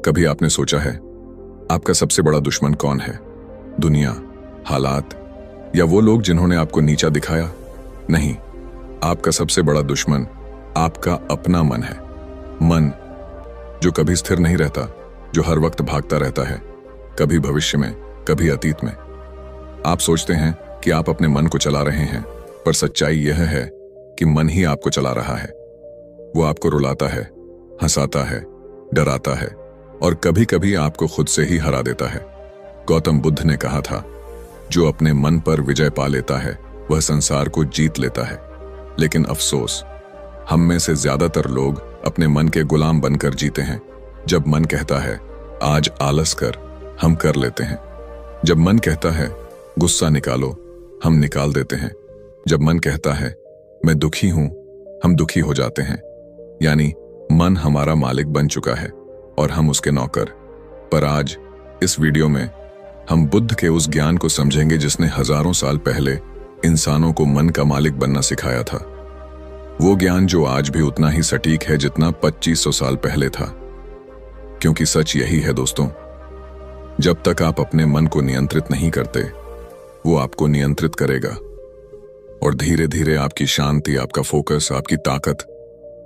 कभी आपने सोचा है आपका सबसे बड़ा दुश्मन कौन है? दुनिया, हालात या वो लोग जिन्होंने आपको नीचा दिखाया? नहीं, आपका सबसे बड़ा दुश्मन आपका अपना मन है। मन जो कभी स्थिर नहीं रहता, जो हर वक्त भागता रहता है, कभी भविष्य में, कभी अतीत में। आप सोचते हैं कि आप अपने मन को चला रहे हैं, पर सच्चाई यह है कि मन ही आपको चला रहा है। वो आपको रुलाता है, हंसाता है, डराता है और कभी कभी आपको खुद से ही हरा देता है। गौतम बुद्ध ने कहा था, जो अपने मन पर विजय पा लेता है वह संसार को जीत लेता है। लेकिन अफसोस, हम में से ज्यादातर लोग अपने मन के गुलाम बनकर जीते हैं। जब मन कहता है आज आलस कर, हम कर लेते हैं। जब मन कहता है गुस्सा निकालो, हम निकाल देते हैं। जब मन कहता है मैं दुखी हूं, हम दुखी हो जाते हैं। यानी मन हमारा मालिक बन चुका है और हम उसके नौकर। पर आज इस वीडियो में हम बुद्ध के उस ज्ञान को समझेंगे जिसने हजारों साल पहले इंसानों को मन का मालिक बनना सिखाया था। वो ज्ञान जो आज भी उतना ही सटीक है जितना 2500 साल पहले था। क्योंकि सच यही है दोस्तों, जब तक आप अपने मन को नियंत्रित नहीं करते, वो आपको नियंत्रित करेगा और धीरे धीरे आपकी शांति, आपका फोकस, आपकी ताकत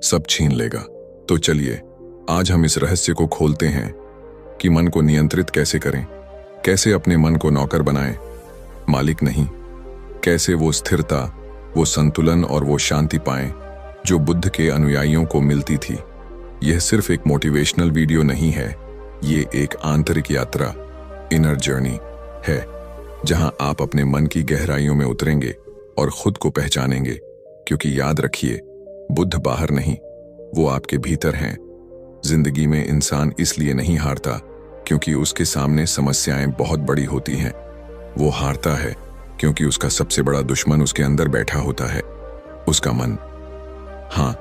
सब छीन लेगा। तो चलिए आज हम इस रहस्य को खोलते हैं कि मन को नियंत्रित कैसे करें, कैसे अपने मन को नौकर बनाएं, मालिक नहीं। कैसे वो स्थिरता, वो संतुलन और वो शांति पाएं जो बुद्ध के अनुयायियों को मिलती थी। यह सिर्फ एक मोटिवेशनल वीडियो नहीं है, ये एक आंतरिक यात्रा, इनर जर्नी है, जहां आप अपने मन की गहराइयों में उतरेंगे और खुद को पहचानेंगे। क्योंकि याद रखिए, बुद्ध बाहर नहीं, वो आपके भीतर हैं। जिंदगी में इंसान इसलिए नहीं हारता क्योंकि उसके सामने समस्याएं बहुत बड़ी होती हैं। वो हारता है क्योंकि उसका सबसे बड़ा दुश्मन उसके अंदर बैठा होता है, उसका मन। हाँ,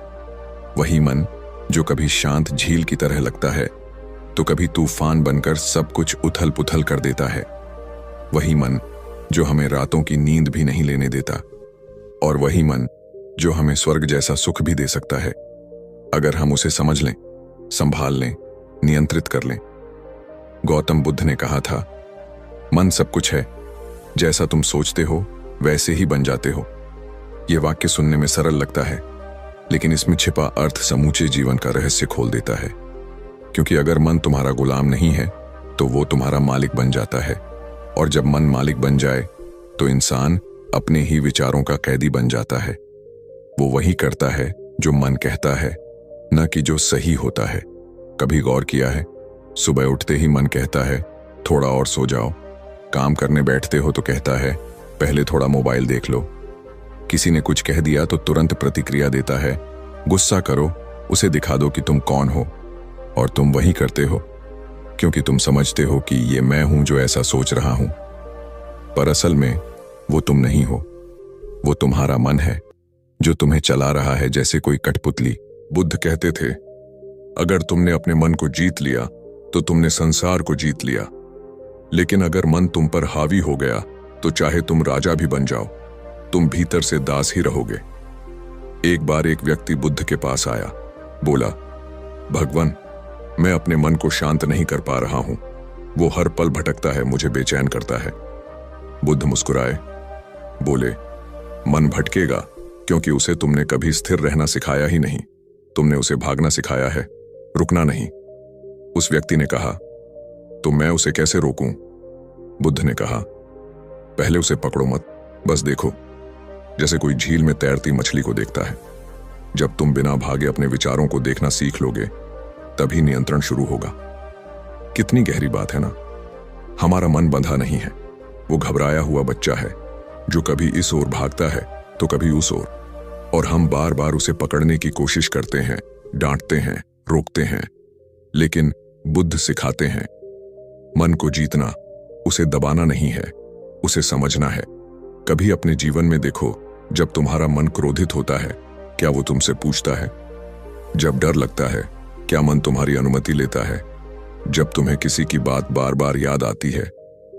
वही मन जो कभी शांत झील की तरह लगता है तो कभी तूफान बनकर सब कुछ उथल पुथल कर देता है। वही मन जो हमें रातों की नींद भी नहीं लेने देता, और वही मन जो हमें स्वर्ग जैसा सुख भी दे सकता है अगर हम उसे समझ लें, संभाल लें, नियंत्रित कर लें। गौतम बुद्ध ने कहा था, मन सब कुछ है, जैसा तुम सोचते हो वैसे ही बन जाते हो। यह वाक्य सुनने में सरल लगता है, लेकिन इसमें छिपा अर्थ समूचे जीवन का रहस्य खोल देता है। क्योंकि अगर मन तुम्हारा गुलाम नहीं है तो वो तुम्हारा मालिक बन जाता है, और जब मन मालिक बन जाए तो इंसान अपने ही विचारों का कैदी बन जाता है। वो वही करता है जो मन कहता है, न कि जो सही होता है। कभी गौर किया है, सुबह उठते ही मन कहता है थोड़ा और सो जाओ। काम करने बैठते हो तो कहता है पहले थोड़ा मोबाइल देख लो। किसी ने कुछ कह दिया तो तुरंत प्रतिक्रिया देता है, गुस्सा करो, उसे दिखा दो कि तुम कौन हो। और तुम वही करते हो क्योंकि तुम समझते हो कि ये मैं हूं जो ऐसा सोच रहा हूं। पर असल में वो तुम नहीं हो, वो तुम्हारा मन है जो तुम्हें चला रहा है जैसे कोई कठपुतली। बुद्ध कहते थे, अगर तुमने अपने मन को जीत लिया तो तुमने संसार को जीत लिया। लेकिन अगर मन तुम पर हावी हो गया तो चाहे तुम राजा भी बन जाओ, तुम भीतर से दास ही रहोगे। एक बार एक व्यक्ति बुद्ध के पास आया, बोला, भगवान, मैं अपने मन को शांत नहीं कर पा रहा हूं, वो हर पल भटकता है, मुझे बेचैन करता है। बुद्ध मुस्कुराए, बोले, मन भटकेगा क्योंकि उसे तुमने कभी स्थिर रहना सिखाया ही नहीं। तुमने उसे भागना सिखाया है, रुकना नहीं। उस व्यक्ति ने कहा, तो मैं उसे कैसे रोकूं? बुद्ध ने कहा, पहले उसे पकड़ो मत, बस देखो, जैसे कोई झील में तैरती मछली को देखता है। जब तुम बिना भागे अपने विचारों को देखना सीख लोगे, तभी नियंत्रण शुरू होगा। कितनी गहरी बात है ना? हमारा मन बंधा नहीं है, वो घबराया हुआ बच्चा है जो कभी इस ओर भागता है तो कभी उस ओर, और हम बार बार उसे पकड़ने की कोशिश करते हैं, डांटते हैं, रोकते हैं। लेकिन बुद्ध सिखाते हैं, मन को जीतना उसे दबाना नहीं है, उसे समझना है। कभी अपने जीवन में देखो, जब तुम्हारा मन क्रोधित होता है, क्या वो तुमसे पूछता है? जब डर लगता है, क्या मन तुम्हारी अनुमति लेता है? जब तुम्हें किसी की बात बार बार याद आती है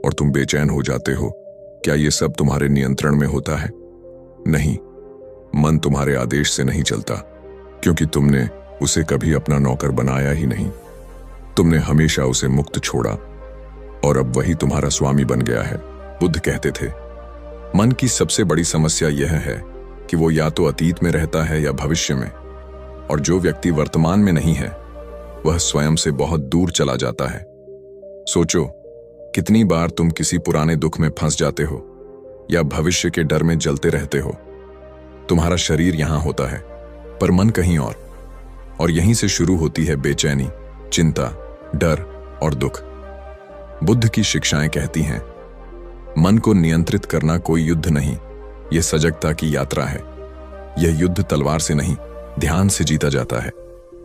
और तुम बेचैन हो जाते हो, क्या ये सब तुम्हारे नियंत्रण में होता है? नहीं, मन तुम्हारे आदेश से नहीं चलता, क्योंकि तुमने उसे कभी अपना नौकर बनाया ही नहीं। तुमने हमेशा उसे मुक्त छोड़ा और अब वही तुम्हारा स्वामी बन गया है। बुद्ध कहते थे, मन की सबसे बड़ी समस्या यह है कि वो या तो अतीत में रहता है या भविष्य में, और जो व्यक्ति वर्तमान में नहीं है वह स्वयं से बहुत दूर चला जाता है। सोचो, कितनी बार तुम किसी पुराने दुख में फंस जाते हो या भविष्य के डर में जलते रहते हो। तुम्हारा शरीर यहां होता है पर मन कहीं और यहीं से शुरू होती है बेचैनी, चिंता, डर और दुख। बुद्ध की शिक्षाएं कहती हैं, मन को नियंत्रित करना कोई युद्ध नहीं, यह सजगता की यात्रा है। यह युद्ध तलवार से नहीं, ध्यान से जीता जाता है।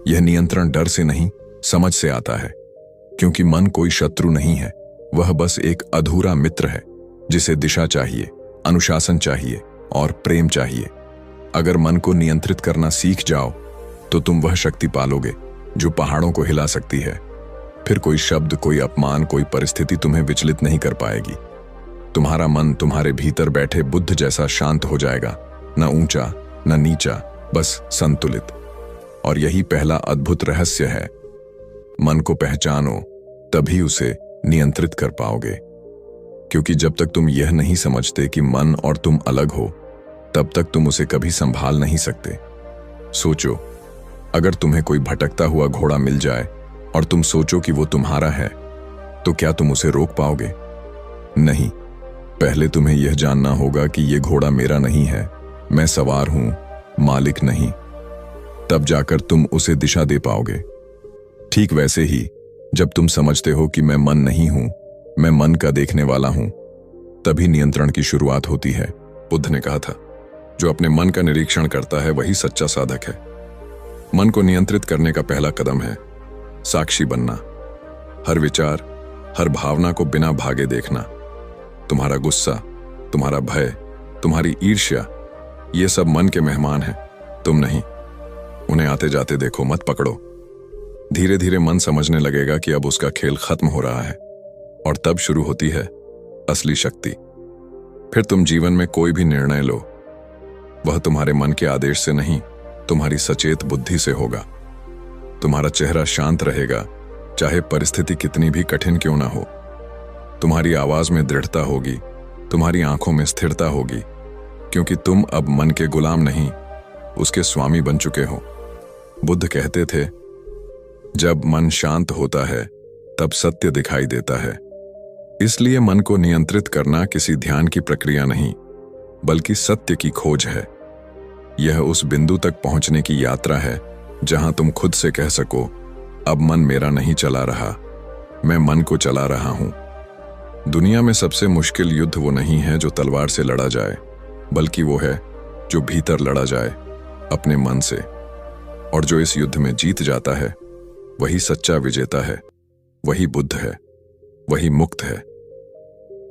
यह नियंत्रण डर से नहीं, समझ से आता है, क्योंकि मन कोई शत्रु नहीं है, वह बस एक अधूरा मित्र है जिसे दिशा चाहिए, अनुशासन चाहिए और प्रेम चाहिए। अगर मन को नियंत्रित करना सीख जाओ तो तुम वह शक्ति पालोगे जो पहाड़ों को हिला सकती है। फिर कोई शब्द, कोई अपमान, कोई परिस्थिति तुम्हें विचलित नहीं कर पाएगी। तुम्हारा मन तुम्हारे भीतर बैठे बुद्ध जैसा शांत हो जाएगा, न ऊंचा न नीचा, बस संतुलित। और यही पहला अद्भुत रहस्य है। मन को पहचानो, तभी उसे नियंत्रित कर पाओगे। क्योंकि जब तक तुम यह नहीं समझते कि मन और तुम अलग हो, तब तक तुम उसे कभी संभाल नहीं सकते। सोचो, अगर तुम्हें कोई भटकता हुआ घोड़ा मिल जाए और तुम सोचो कि वो तुम्हारा है, तो क्या तुम उसे रोक पाओगे? नहीं। पहले तुम्हें यह जानना होगा कि यह घोड़ा मेरा नहीं है, मैं सवार हूं, मालिक नहीं। तब जाकर तुम उसे दिशा दे पाओगे। ठीक वैसे ही जब तुम समझते हो कि मैं मन नहीं हूं, मैं मन का देखने वाला हूं, तभी नियंत्रण की शुरुआत होती है। बुद्ध ने कहा था, जो अपने मन का निरीक्षण करता है वही सच्चा साधक है। मन को नियंत्रित करने का पहला कदम है साक्षी बनना। हर विचार, हर भावना को बिना भागे देखना। तुम्हारा गुस्सा, तुम्हारा भय, तुम्हारी ईर्ष्या, ये सब मन के मेहमान हैं, तुम नहीं। उन्हें आते जाते देखो, मत पकड़ो। धीरे धीरे मन समझने लगेगा कि अब उसका खेल खत्म हो रहा है, और तब शुरू होती है असली शक्ति। फिर तुम जीवन में कोई भी निर्णय लो, वह तुम्हारे मन के आदेश से नहीं, तुम्हारी सचेत बुद्धि से होगा। तुम्हारा चेहरा शांत रहेगा, चाहे परिस्थिति कितनी भी कठिन क्यों ना हो। तुम्हारी आवाज में दृढ़ता होगी, तुम्हारी आंखों में स्थिरता होगी, क्योंकि तुम अब मन के गुलाम नहीं, उसके स्वामी बन चुके हो। बुद्ध कहते थे, जब मन शांत होता है तब सत्य दिखाई देता है। इसलिए मन को नियंत्रित करना किसी ध्यान की प्रक्रिया नहीं, बल्कि सत्य की खोज है। यह उस बिंदु तक पहुंचने की यात्रा है जहां तुम खुद से कह सको, अब मन मेरा नहीं चला रहा, मैं मन को चला रहा हूं। दुनिया में सबसे मुश्किल युद्ध वो नहीं है जो तलवार से लड़ा जाए, बल्कि वो है जो भीतर लड़ा जाए, अपने मन से। और जो इस युद्ध में जीत जाता है वही सच्चा विजेता है, वही बुद्ध है, वही मुक्त है।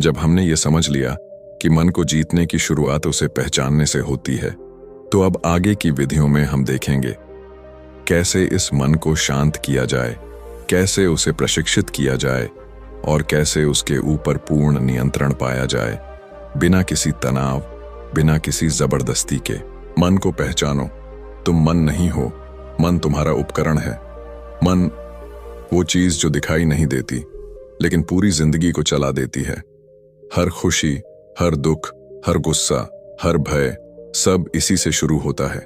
जब हमने ये समझ लिया कि मन को जीतने की शुरुआत उसे पहचानने से होती है, तो अब आगे की विधियों में हम देखेंगे कैसे इस मन को शांत किया जाए, कैसे उसे प्रशिक्षित किया जाए और कैसे उसके ऊपर पूर्ण नियंत्रण पाया जाए, बिना किसी तनाव, बिना किसी जबरदस्ती के। मन को पहचानो, तुम मन नहीं हो, मन तुम्हारा उपकरण है। मन वो चीज जो दिखाई नहीं देती लेकिन पूरी जिंदगी को चला देती है। हर खुशी, हर दुख, हर गुस्सा, हर भय, सब इसी से शुरू होता है।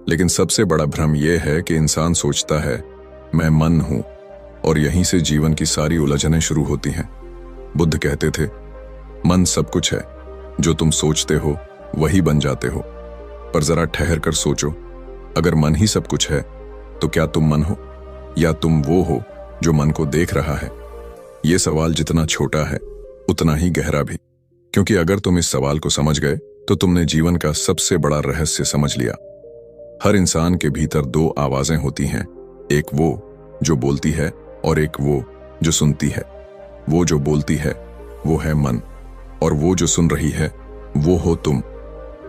लेकिन सबसे बड़ा भ्रम यह है कि इंसान सोचता है मैं मन हूं, और यहीं से जीवन की सारी उलझनें शुरू होती हैं। बुद्ध कहते थे, मन सब कुछ है, जो तुम सोचते हो वही बन जाते हो। पर जरा ठहर कर सोचो, अगर मन ही सब कुछ है तो क्या तुम मन हो, या तुम वो हो जो मन को देख रहा है? यह सवाल जितना छोटा है उतना ही गहरा भी, क्योंकि अगर तुम इस सवाल को समझ गए तो तुमने जीवन का सबसे बड़ा रहस्य समझ लिया। हर इंसान के भीतर दो आवाजें होती हैं, एक वो जो बोलती है और एक वो जो सुनती है। वो जो बोलती है वो है मन, और वो जो सुन रही है वो हो तुम।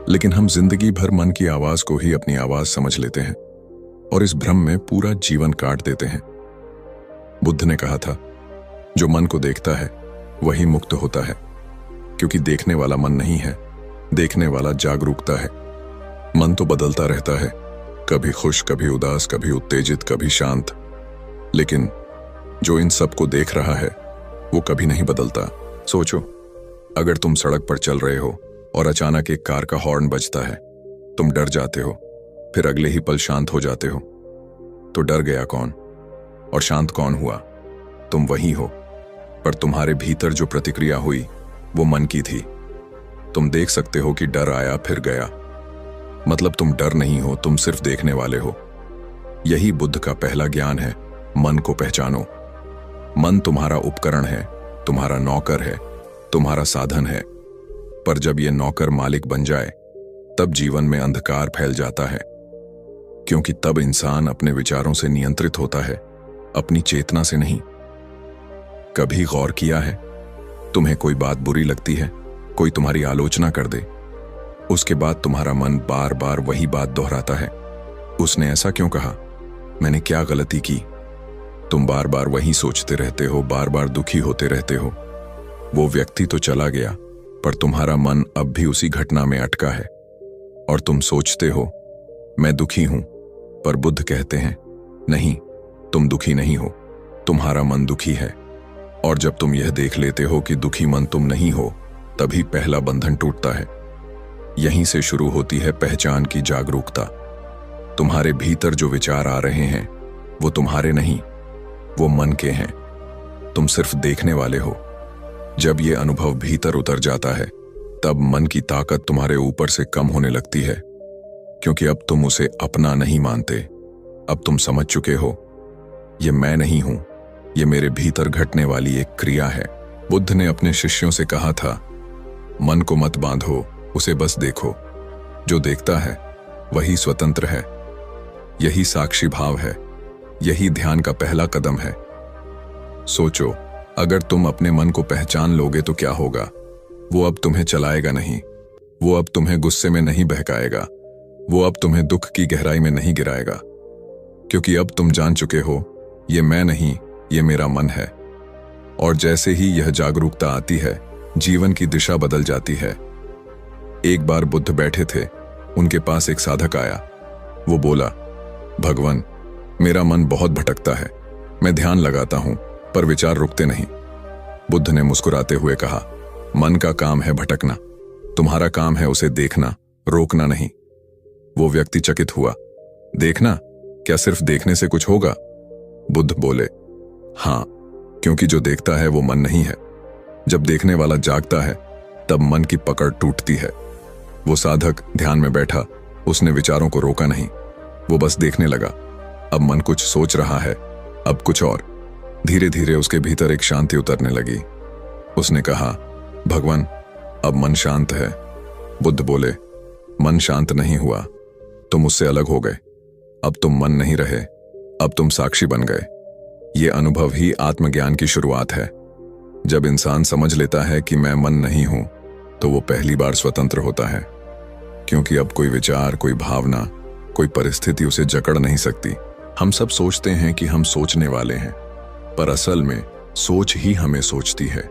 लेकिन हम जिंदगी भर मन की आवाज को ही अपनी आवाज समझ लेते हैं और इस भ्रम में पूरा जीवन काट देते हैं। बुद्ध ने कहा था, जो मन को देखता है वही मुक्त होता है, क्योंकि देखने वाला मन नहीं है, देखने वाला जागरूकता है। मन तो बदलता रहता है, कभी खुश, कभी उदास, कभी उत्तेजित, कभी शांत, लेकिन जो इन सब को देख रहा है वो कभी नहीं बदलता। सोचो, अगर तुम सड़क पर चल रहे हो और अचानक एक कार का हॉर्न बजता है, तुम डर जाते हो, फिर अगले ही पल शांत हो जाते हो। तो डर गया कौन और शांत कौन हुआ? तुम वही हो। पर तुम्हारे भीतर जो प्रतिक्रिया हुई वो मन की थी। तुम देख सकते हो कि डर आया फिर गया, मतलब तुम डर नहीं हो, तुम सिर्फ देखने वाले हो। यही बुद्ध का पहला ज्ञान है, मन को पहचानो। मन तुम्हारा उपकरण है, तुम्हारा नौकर है, तुम्हारा साधन है। पर जब ये नौकर मालिक बन जाए तब जीवन में अंधकार फैल जाता है, क्योंकि तब इंसान अपने विचारों से नियंत्रित होता है, अपनी चेतना से नहीं। कभी गौर किया है, तुम्हें कोई बात बुरी लगती है, कोई तुम्हारी आलोचना कर दे, उसके बाद तुम्हारा मन बार बार वही बात दोहराता है। उसने ऐसा क्यों कहा? मैंने क्या गलती की? तुम बार बार वही सोचते रहते हो, बार बार दुखी होते रहते हो। वो व्यक्ति तो चला गया, पर तुम्हारा मन अब भी उसी घटना में अटका है और तुम सोचते हो मैं दुखी हूं। पर बुद्ध कहते हैं नहीं, तुम दुखी नहीं हो, तुम्हारा मन दुखी है। और जब तुम यह देख लेते हो कि दुखी मन तुम नहीं हो, तभी पहला बंधन टूटता है। यहीं से शुरू होती है पहचान की जागरूकता। तुम्हारे भीतर जो विचार आ रहे हैं वो तुम्हारे नहीं, वो मन के हैं। तुम सिर्फ देखने वाले हो। जब ये अनुभव भीतर उतर जाता है तब मन की ताकत तुम्हारे ऊपर से कम होने लगती है, क्योंकि अब तुम उसे अपना नहीं मानते। अब तुम समझ चुके हो, ये मैं नहीं हूं, ये मेरे भीतर घटने वाली एक क्रिया है। बुद्ध ने अपने शिष्यों से कहा था, मन को मत बांधो, उसे बस देखो। जो देखता है वही स्वतंत्र है। यही साक्षी भाव है, यही ध्यान का पहला कदम है। सोचो, अगर तुम अपने मन को पहचान लोगे तो क्या होगा? वो अब तुम्हें चलाएगा नहीं, वो अब तुम्हें गुस्से में नहीं बहकाएगा, वो अब तुम्हें दुख की गहराई में नहीं गिराएगा, क्योंकि अब तुम जान चुके हो ये मैं नहीं, ये मेरा मन है। और जैसे ही यह जागरूकता आती है, जीवन की दिशा बदल जाती है। एक बार बुद्ध बैठे थे, उनके पास एक साधक आया। वो बोला, भगवान, मेरा मन बहुत भटकता है, मैं ध्यान लगाता हूं पर विचार रुकते नहीं। बुद्ध ने मुस्कुराते हुए कहा, मन का काम है भटकना, तुम्हारा काम है उसे देखना, रोकना नहीं। वो व्यक्ति चकित हुआ, देखना? क्या सिर्फ देखने से कुछ होगा? बुद्ध बोले, हां, क्योंकि जो देखता है वो मन नहीं है। जब देखने वाला जागता है तब मन की पकड़ टूटती है। वो साधक ध्यान में बैठा, उसने विचारों को रोका नहीं, वो बस देखने लगा। अब मन कुछ सोच रहा है, अब कुछ और। धीरे धीरे उसके भीतर एक शांति उतरने लगी। उसने कहा, भगवान, अब मन शांत है। बुद्ध बोले, मन शांत नहीं हुआ, तुम उससे अलग हो गए। अब तुम मन नहीं रहे, अब तुम साक्षी बन गए। ये अनुभव ही आत्मज्ञान की शुरुआत है। जब इंसान समझ लेता है कि मैं मन नहीं हूं, तो वो पहली बार स्वतंत्र होता है, क्योंकि अब कोई विचार, कोई भावना, कोई परिस्थिति उसे जकड़ नहीं सकती। हम सब सोचते हैं कि हम सोचने वाले हैं, पर असल में सोच ही हमें सोचती है।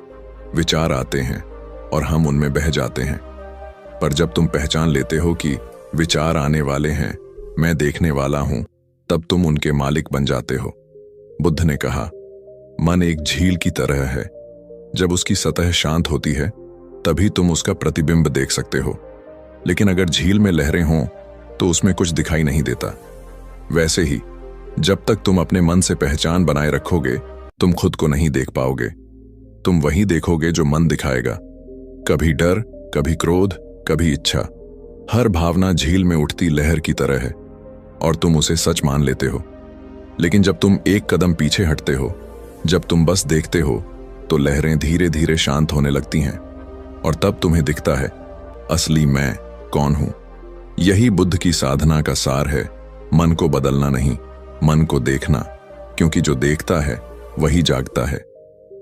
विचार आते हैं और हम उनमें बह जाते हैं। पर जब तुम पहचान लेते हो कि विचार आने वाले हैं, मैं देखने वाला हूं, तब तुम उनके मालिक बन जाते हो। बुद्ध ने कहा, मन एक झील की तरह है। जब उसकी सतह शांत होती है तभी तुम उसका प्रतिबिंब देख सकते हो, लेकिन अगर झील में लहरें हों तो उसमें कुछ दिखाई नहीं देता। वैसे ही जब तक तुम अपने मन से पहचान बनाए रखोगे, तुम खुद को नहीं देख पाओगे। तुम वही देखोगे जो मन दिखाएगा। कभी डर, कभी क्रोध, कभी इच्छा। हर भावना झील में उठती लहर की तरह है और तुम उसे सच मान लेते हो। लेकिन जब तुम एक कदम पीछे हटते हो, जब तुम बस देखते हो, तो लहरें धीरे धीरे शांत होने लगती हैं और तब तुम्हें दिखता है असली मैं कौन हूं। यही बुद्ध की साधना का सार है, मन को बदलना नहीं, मन को देखना, क्योंकि जो देखता है वही जागता है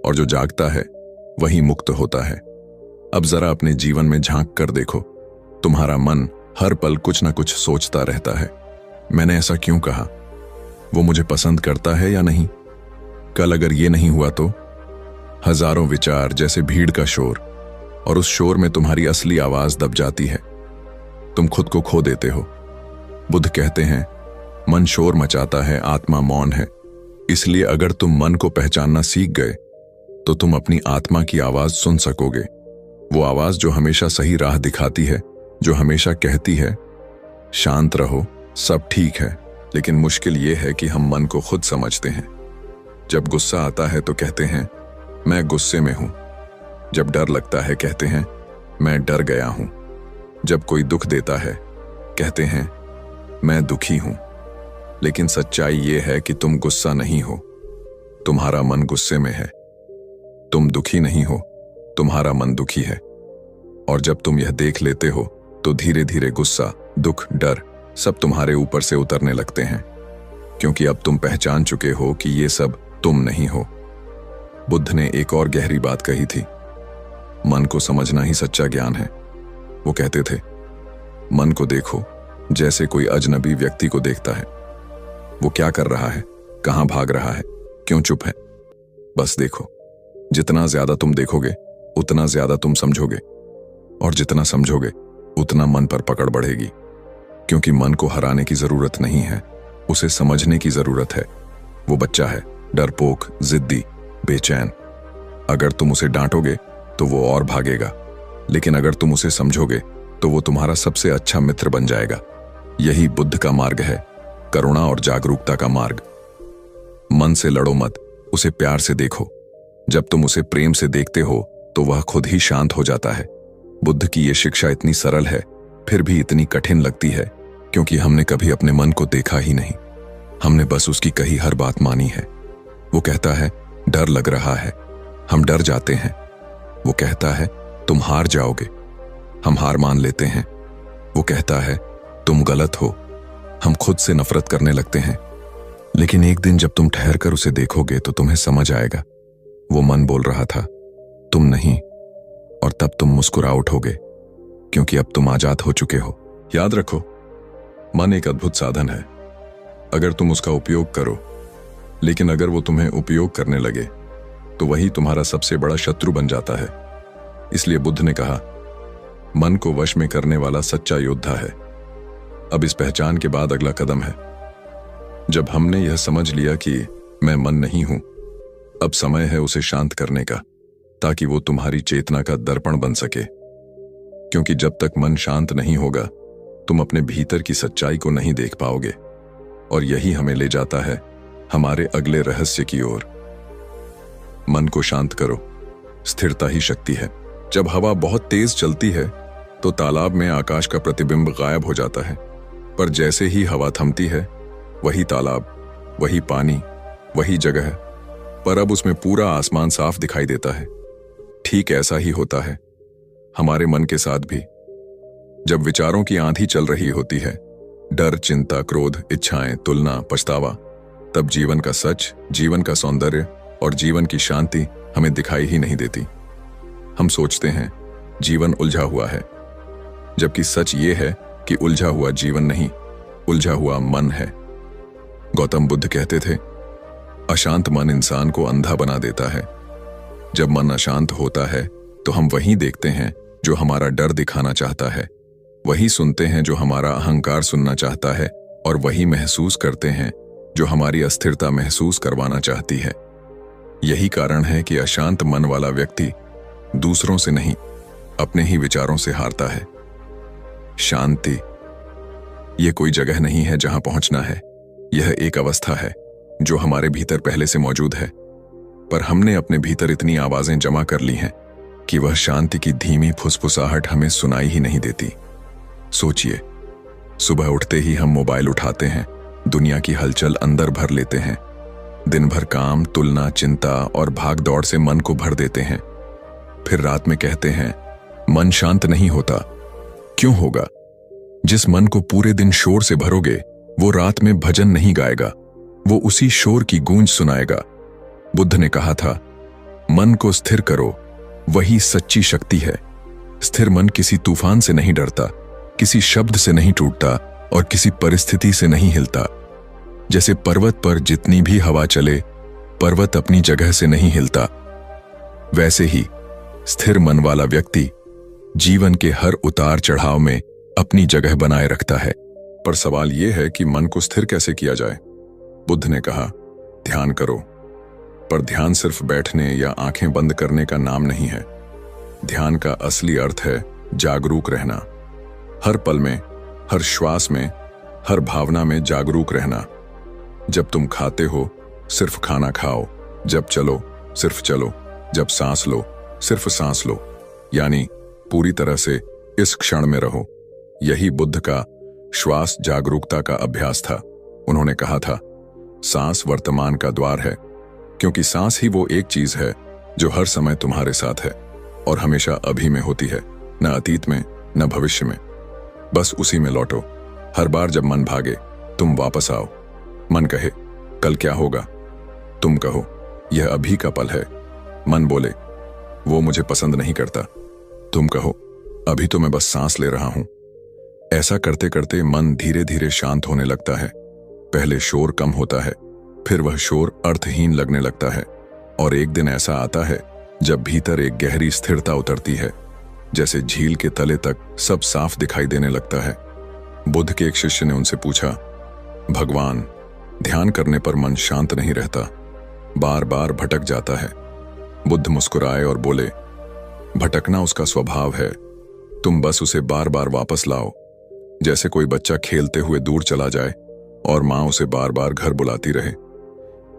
और जो जागता है वही मुक्त होता है। अब जरा अपने जीवन में झांक कर देखो, तुम्हारा मन हर पल कुछ ना कुछ सोचता रहता है। मैंने ऐसा क्यों कहा? वो मुझे पसंद करता है या नहीं? कल अगर ये नहीं हुआ तो? हजारों विचार जैसे भीड़ का शोर, और उस शोर में तुम्हारी असली आवाज दब जाती है। तुम खुद को खो देते हो। बुद्ध कहते हैं, मन शोर मचाता है, आत्मा मौन है। इसलिए अगर तुम मन को पहचानना सीख गए तो तुम अपनी आत्मा की आवाज सुन सकोगे। वो आवाज जो हमेशा सही राह दिखाती है, जो हमेशा कहती है शांत रहो, सब ठीक है। लेकिन मुश्किल ये है कि हम मन को खुद समझते हैं। जब गुस्सा आता है तो कहते हैं मैं गुस्से में हूं। जब डर लगता है कहते हैं मैं डर गया हूं। जब कोई दुख देता है कहते हैं मैं दुखी हूं। लेकिन सच्चाई ये है कि तुम गुस्सा नहीं हो, तुम्हारा मन गुस्से में है। तुम दुखी नहीं हो, तुम्हारा मन दुखी है। और जब तुम यह देख लेते हो तो धीरे धीरे गुस्सा, दुख, डर सब तुम्हारे ऊपर से उतरने लगते हैं, क्योंकि अब तुम पहचान चुके हो कि ये सब तुम नहीं हो। बुद्ध ने एक और गहरी बात कही थी, मन को समझना ही सच्चा ज्ञान है। वो कहते थे मन को देखो जैसे कोई अजनबी व्यक्ति को देखता है। वो क्या कर रहा है, कहां भाग रहा है, क्यों चुप है, बस देखो। जितना ज्यादा तुम देखोगे उतना ज्यादा तुम समझोगे, और जितना समझोगे उतना मन पर पकड़ बढ़ेगी। क्योंकि मन को हराने की जरूरत नहीं है, उसे समझने की जरूरत है। वो बच्चा है, डरपोक, जिद्दी, बेचैन। अगर तुम उसे डांटोगे तो वो और भागेगा, लेकिन अगर तुम उसे समझोगे तो वो तुम्हारा सबसे अच्छा मित्र बन जाएगा। यही बुद्ध का मार्ग है, करुणा और जागरूकता का मार्ग। मन से लड़ो मत, उसे प्यार से देखो। जब तुम उसे प्रेम से देखते हो तो वह खुद ही शांत हो जाता है। बुद्ध की ये शिक्षा इतनी सरल है फिर भी इतनी कठिन लगती है, क्योंकि हमने कभी अपने मन को देखा ही नहीं। हमने बस उसकी कही हर बात मानी है। वो कहता है डर लग रहा है, हम डर जाते हैं। वो कहता है तुम हार जाओगे, हम हार मान लेते हैं। वो कहता है तुम गलत हो, हम खुद से नफरत करने लगते हैं। लेकिन एक दिन जब तुम ठहर कर उसे देखोगे तो तुम्हें समझ आएगा वो मन बोल रहा था, तुम नहीं। और तब तुम मुस्कुरा उठोगे, क्योंकि अब तुम आजाद हो चुके हो। याद रखो, मन एक अद्भुत साधन है अगर तुम उसका उपयोग करो, लेकिन अगर वो तुम्हें उपयोग करने लगे तो वही तुम्हारा सबसे बड़ा शत्रु बन जाता है। इसलिए बुद्ध ने कहा मन को वश में करने वाला सच्चा योद्धा है। अब इस पहचान के बाद अगला कदम है, जब हमने यह समझ लिया कि मैं मन नहीं हूं, अब समय है उसे शांत करने का, ताकि वो तुम्हारी चेतना का दर्पण बन सके। क्योंकि जब तक मन शांत नहीं होगा तुम अपने भीतर की सच्चाई को नहीं देख पाओगे। और यही हमें ले जाता है हमारे अगले रहस्य की ओर। मन को शांत करो, स्थिरता ही शक्ति है। जब हवा बहुत तेज चलती है तो तालाब में आकाश का प्रतिबिंब गायब हो जाता है, पर जैसे ही हवा थमती है वही तालाब, वही पानी, वही जगह, पर अब उसमें पूरा आसमान साफ दिखाई देता है। ठीक ऐसा ही होता है हमारे मन के साथ भी। जब विचारों की आंधी चल रही होती है, डर, चिंता, क्रोध, इच्छाएं, तुलना, पछतावा, तब जीवन का सच, जीवन का सौंदर्य और जीवन की शांति हमें दिखाई ही नहीं देती। हम सोचते हैं जीवन उलझा हुआ है, जबकि सच ये है कि उलझा हुआ जीवन नहीं, उलझा हुआ मन है। गौतम बुद्ध कहते थे अशांत मन इंसान को अंधा बना देता है। जब मन अशांत होता है तो हम वही देखते हैं जो हमारा डर दिखाना चाहता है, वही सुनते हैं जो हमारा अहंकार सुनना चाहता है, और वही महसूस करते हैं जो हमारी अस्थिरता महसूस करवाना चाहती है। यही कारण है कि अशांत मन वाला व्यक्ति दूसरों से नहीं, अपने ही विचारों से हारता है। शांति ये कोई जगह नहीं है जहां पहुंचना है, यह एक अवस्था है जो हमारे भीतर पहले से मौजूद है, पर हमने अपने भीतर इतनी आवाजें जमा कर ली हैं कि वह शांति की धीमी फुसफुसाहट हमें सुनाई ही नहीं देती। सोचिए, सुबह उठते ही हम मोबाइल उठाते हैं, दुनिया की हलचल अंदर भर लेते हैं। दिन भर काम, तुलना, चिंता और भाग दौड़ से मन को भर देते हैं। फिर रात में कहते हैं मन शांत नहीं होता। क्यों होगा? जिस मन को पूरे दिन शोर से भरोगे वो रात में भजन नहीं गाएगा, वो उसी शोर की गूंज सुनाएगा। बुद्ध ने कहा था मन को स्थिर करो, वही सच्ची शक्ति है। स्थिर मन किसी तूफान से नहीं डरता, किसी शब्द से नहीं टूटता और किसी परिस्थिति से नहीं हिलता। जैसे पर्वत पर जितनी भी हवा चले, पर्वत अपनी जगह से नहीं हिलता, वैसे ही स्थिर मन वाला व्यक्ति जीवन के हर उतार चढ़ाव में अपनी जगह बनाए रखता है। पर सवाल यह है कि मन को स्थिर कैसे किया जाए? बुद्ध ने कहा ध्यान करो, पर ध्यान सिर्फ बैठने या आंखें बंद करने का नाम नहीं है। ध्यान का असली अर्थ है जागरूक रहना। हर पल में, हर श्वास में, हर भावना में जागरूक रहना। जब तुम खाते हो, सिर्फ खाना खाओ। जब चलो, सिर्फ चलो। जब सांस लो, सिर्फ सांस लो। यानी पूरी तरह से इस क्षण में रहो। यही बुद्ध का श्वास जागरूकता का अभ्यास था। उन्होंने कहा था, सांस वर्तमान का द्वार है, क्योंकि सांस ही वो एक चीज है जो हर समय तुम्हारे साथ है और हमेशा अभी में होती है, न अतीत में न भविष्य में। बस उसी में लौटो। हर बार जब मन भागे, तुम वापस आओ। मन कहे कल क्या होगा, तुम कहो यह अभी का पल है। मन बोले वो मुझे पसंद नहीं करता, तुम कहो अभी तो मैं बस सांस ले रहा हूं। ऐसा करते करते मन धीरे धीरे शांत होने लगता है। पहले शोर कम होता है, फिर वह शोर अर्थहीन लगने लगता है, और एक दिन ऐसा आता है जब भीतर एक गहरी स्थिरता उतरती है, जैसे झील के तले तक सब साफ दिखाई देने लगता है। बुद्ध के एक शिष्य ने उनसे पूछा, भगवान, ध्यान करने पर मन शांत नहीं रहता, बार बार भटक जाता है। बुद्ध मुस्कुराए और बोले, भटकना उसका स्वभाव है, तुम बस उसे बार बार वापस लाओ। जैसे कोई बच्चा खेलते हुए दूर चला जाए और मां उसे बार बार घर बुलाती रहे।